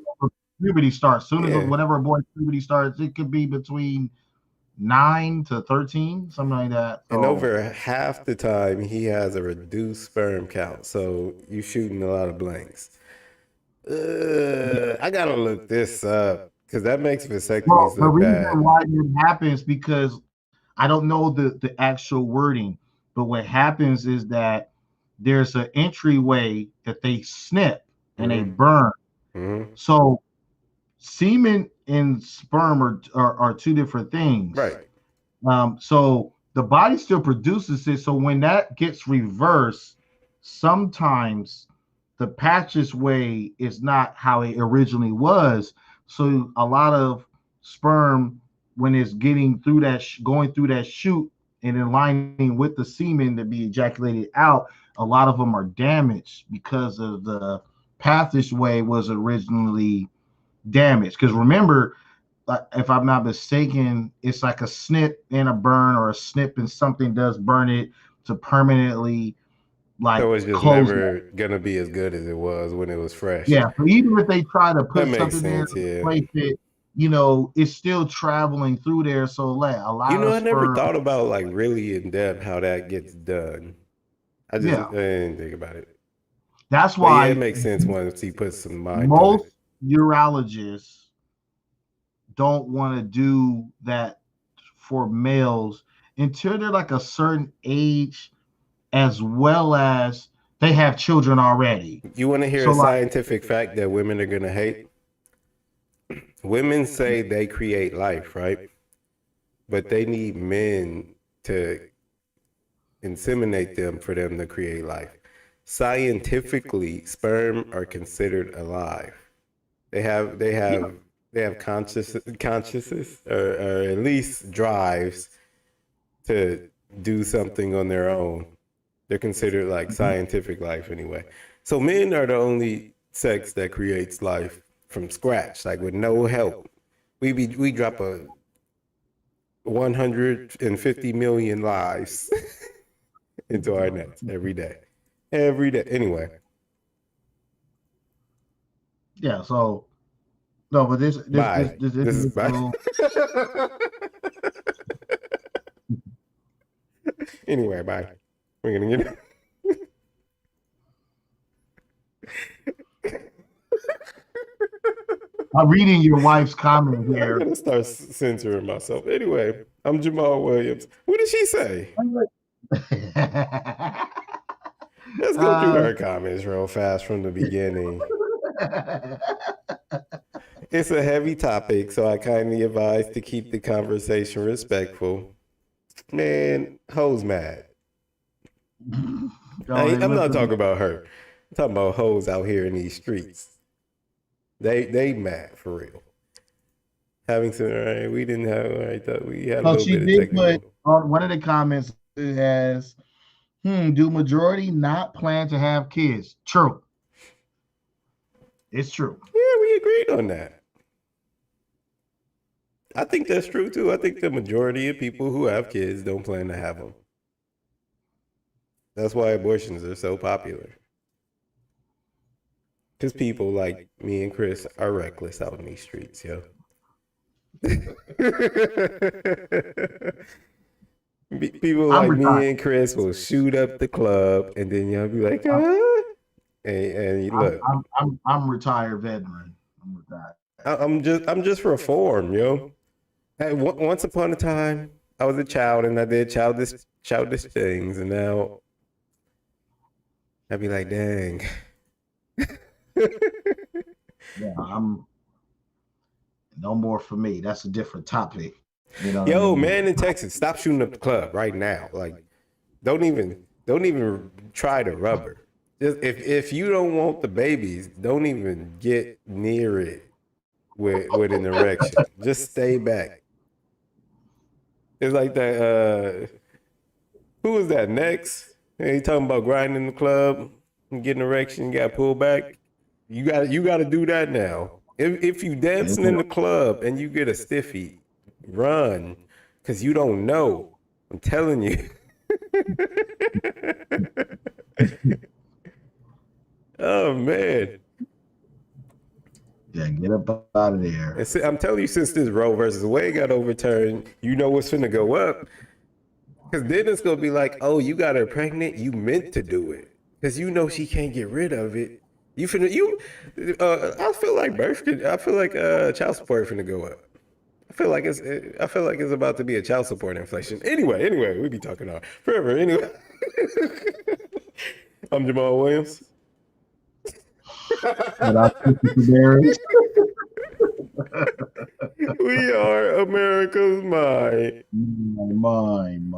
Speaker 1: puberty starts. Soon as
Speaker 2: Yeah.
Speaker 1: whenever a boy's puberty starts, it could be between 9 to 13, something like that.
Speaker 2: And
Speaker 1: So
Speaker 2: over half the time, he has a reduced sperm count. So you shooting a lot of blanks. I gotta look this up because that makes
Speaker 1: well,
Speaker 2: vasectomies
Speaker 1: the
Speaker 2: look
Speaker 1: reason
Speaker 2: bad.
Speaker 1: why it happens because I don't know the actual wording, but what happens is that there's an entryway that they snip and they
Speaker 2: Mm-hmm.
Speaker 1: burn.
Speaker 2: Mm-hmm.
Speaker 1: So semen and sperm are two different things.
Speaker 2: Right.
Speaker 1: So the body still produces it. So when that gets reversed, sometimes the patches way is not how it originally was. So a lot of sperm, when it's getting through that, going through that chute and aligning with the semen to be ejaculated out, a lot of them are damaged because of the passageway was originally damaged. Because remember, if I'm not mistaken, it's like a snip and a burn, or a snip and something does burn it to permanently like
Speaker 2: So it's just
Speaker 1: close it.
Speaker 2: never gonna be as good as it was when it was fresh.
Speaker 1: Yeah. So even if they try to
Speaker 2: That
Speaker 1: put
Speaker 2: makes
Speaker 1: something there
Speaker 2: sense.
Speaker 1: to
Speaker 2: Yeah.
Speaker 1: replace it, it's still traveling through there. So like a
Speaker 2: You
Speaker 1: lot
Speaker 2: know,
Speaker 1: of
Speaker 2: I never
Speaker 1: sperm.
Speaker 2: thought about like really in depth how that gets done. I
Speaker 1: Yeah.
Speaker 2: didn't think about it.
Speaker 1: That's
Speaker 2: But yeah, it
Speaker 1: why
Speaker 2: makes sense once he puts some mind to
Speaker 1: most
Speaker 2: it.
Speaker 1: urologists don't want to do that for males until they're like a certain age, as well as they have children already.
Speaker 2: You want to hear
Speaker 1: So
Speaker 2: a
Speaker 1: like,
Speaker 2: scientific fact that women are gonna hate? Women say they create life, right? But they need men to inseminate them for them to create life. Scientifically, sperm are considered alive. They have they
Speaker 1: yeah,
Speaker 2: have they have consciousness or at least drives to do something on their own. They're considered like scientific life anyway. So men are the only sex that creates life from scratch, like with no help. We drop a 150 million lives into our nets every day. Every day. Anyway,
Speaker 1: yeah. So no, but
Speaker 2: bye.
Speaker 1: this
Speaker 2: This is bye.
Speaker 1: individual.
Speaker 2: Anyway, bye. We're gonna get
Speaker 1: I'm reading your wife's comment
Speaker 2: I'm
Speaker 1: here.
Speaker 2: gonna start censoring myself. Anyway, I'm Jamal Williams. What did she say? Let's go through
Speaker 1: uh,
Speaker 2: her comments real fast from the beginning. It's a heavy topic, so I kindly advise to keep the conversation respectful. Man, hoes mad. I'm not talking about her. I'm talking about hoes out here in these streets. They mad for real. Having some, all right, we didn't have, all right, thought we had a
Speaker 1: So
Speaker 2: little
Speaker 1: she
Speaker 2: bit of
Speaker 1: did put
Speaker 2: technical.
Speaker 1: on one of the comments. It has, do majority not plan to have kids? True. It's true.
Speaker 2: Yeah, we agreed on that. I think that's true too. I think the majority of people who have kids don't plan to have them. That's why abortions are so popular. Because people like me and Chris are reckless out in these streets, yo. People
Speaker 1: I'm
Speaker 2: like
Speaker 1: retired.
Speaker 2: me and Chris will shoot up the club, and then y'all be like, ah. And you look,
Speaker 1: I'm retired veteran. I'm retired.
Speaker 2: I'm just reformed, yo. Hey, once upon a time, I was a child and I did childish things, and now I'd be like, dang.
Speaker 1: Yeah, I'm no more for me. That's a different topic. You know what I
Speaker 2: Yo,
Speaker 1: mean?
Speaker 2: man in Texas, stop shooting up the club right now. Like, don't even try the rubber. Just if you don't want the babies, don't even get near it with an erection. Just stay back. It's like that. Who was that next? Hey, he talking about grinding in the club and getting erection. You got to pull back. You got to do that now. If you dancing in the club and you get a stiffy, run, because you don't know. I'm telling you. Oh man.
Speaker 1: Yeah, get up out of there.
Speaker 2: I'm telling you, since this Roe versus Wade got overturned, you know what's finna go up. Because then it's gonna be like, oh, you got her pregnant, you meant to do it. Because you know she can't get rid of it. You finna you I feel like child support finna go up. I feel like it's about to be a child support inflation. Anyway, we be talking on forever. Anyway. I'm Jamal Williams.
Speaker 1: And I think it's
Speaker 2: We are America's mind.
Speaker 1: mine.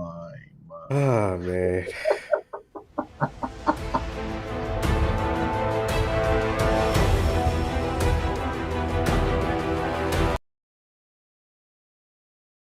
Speaker 2: Ah, man.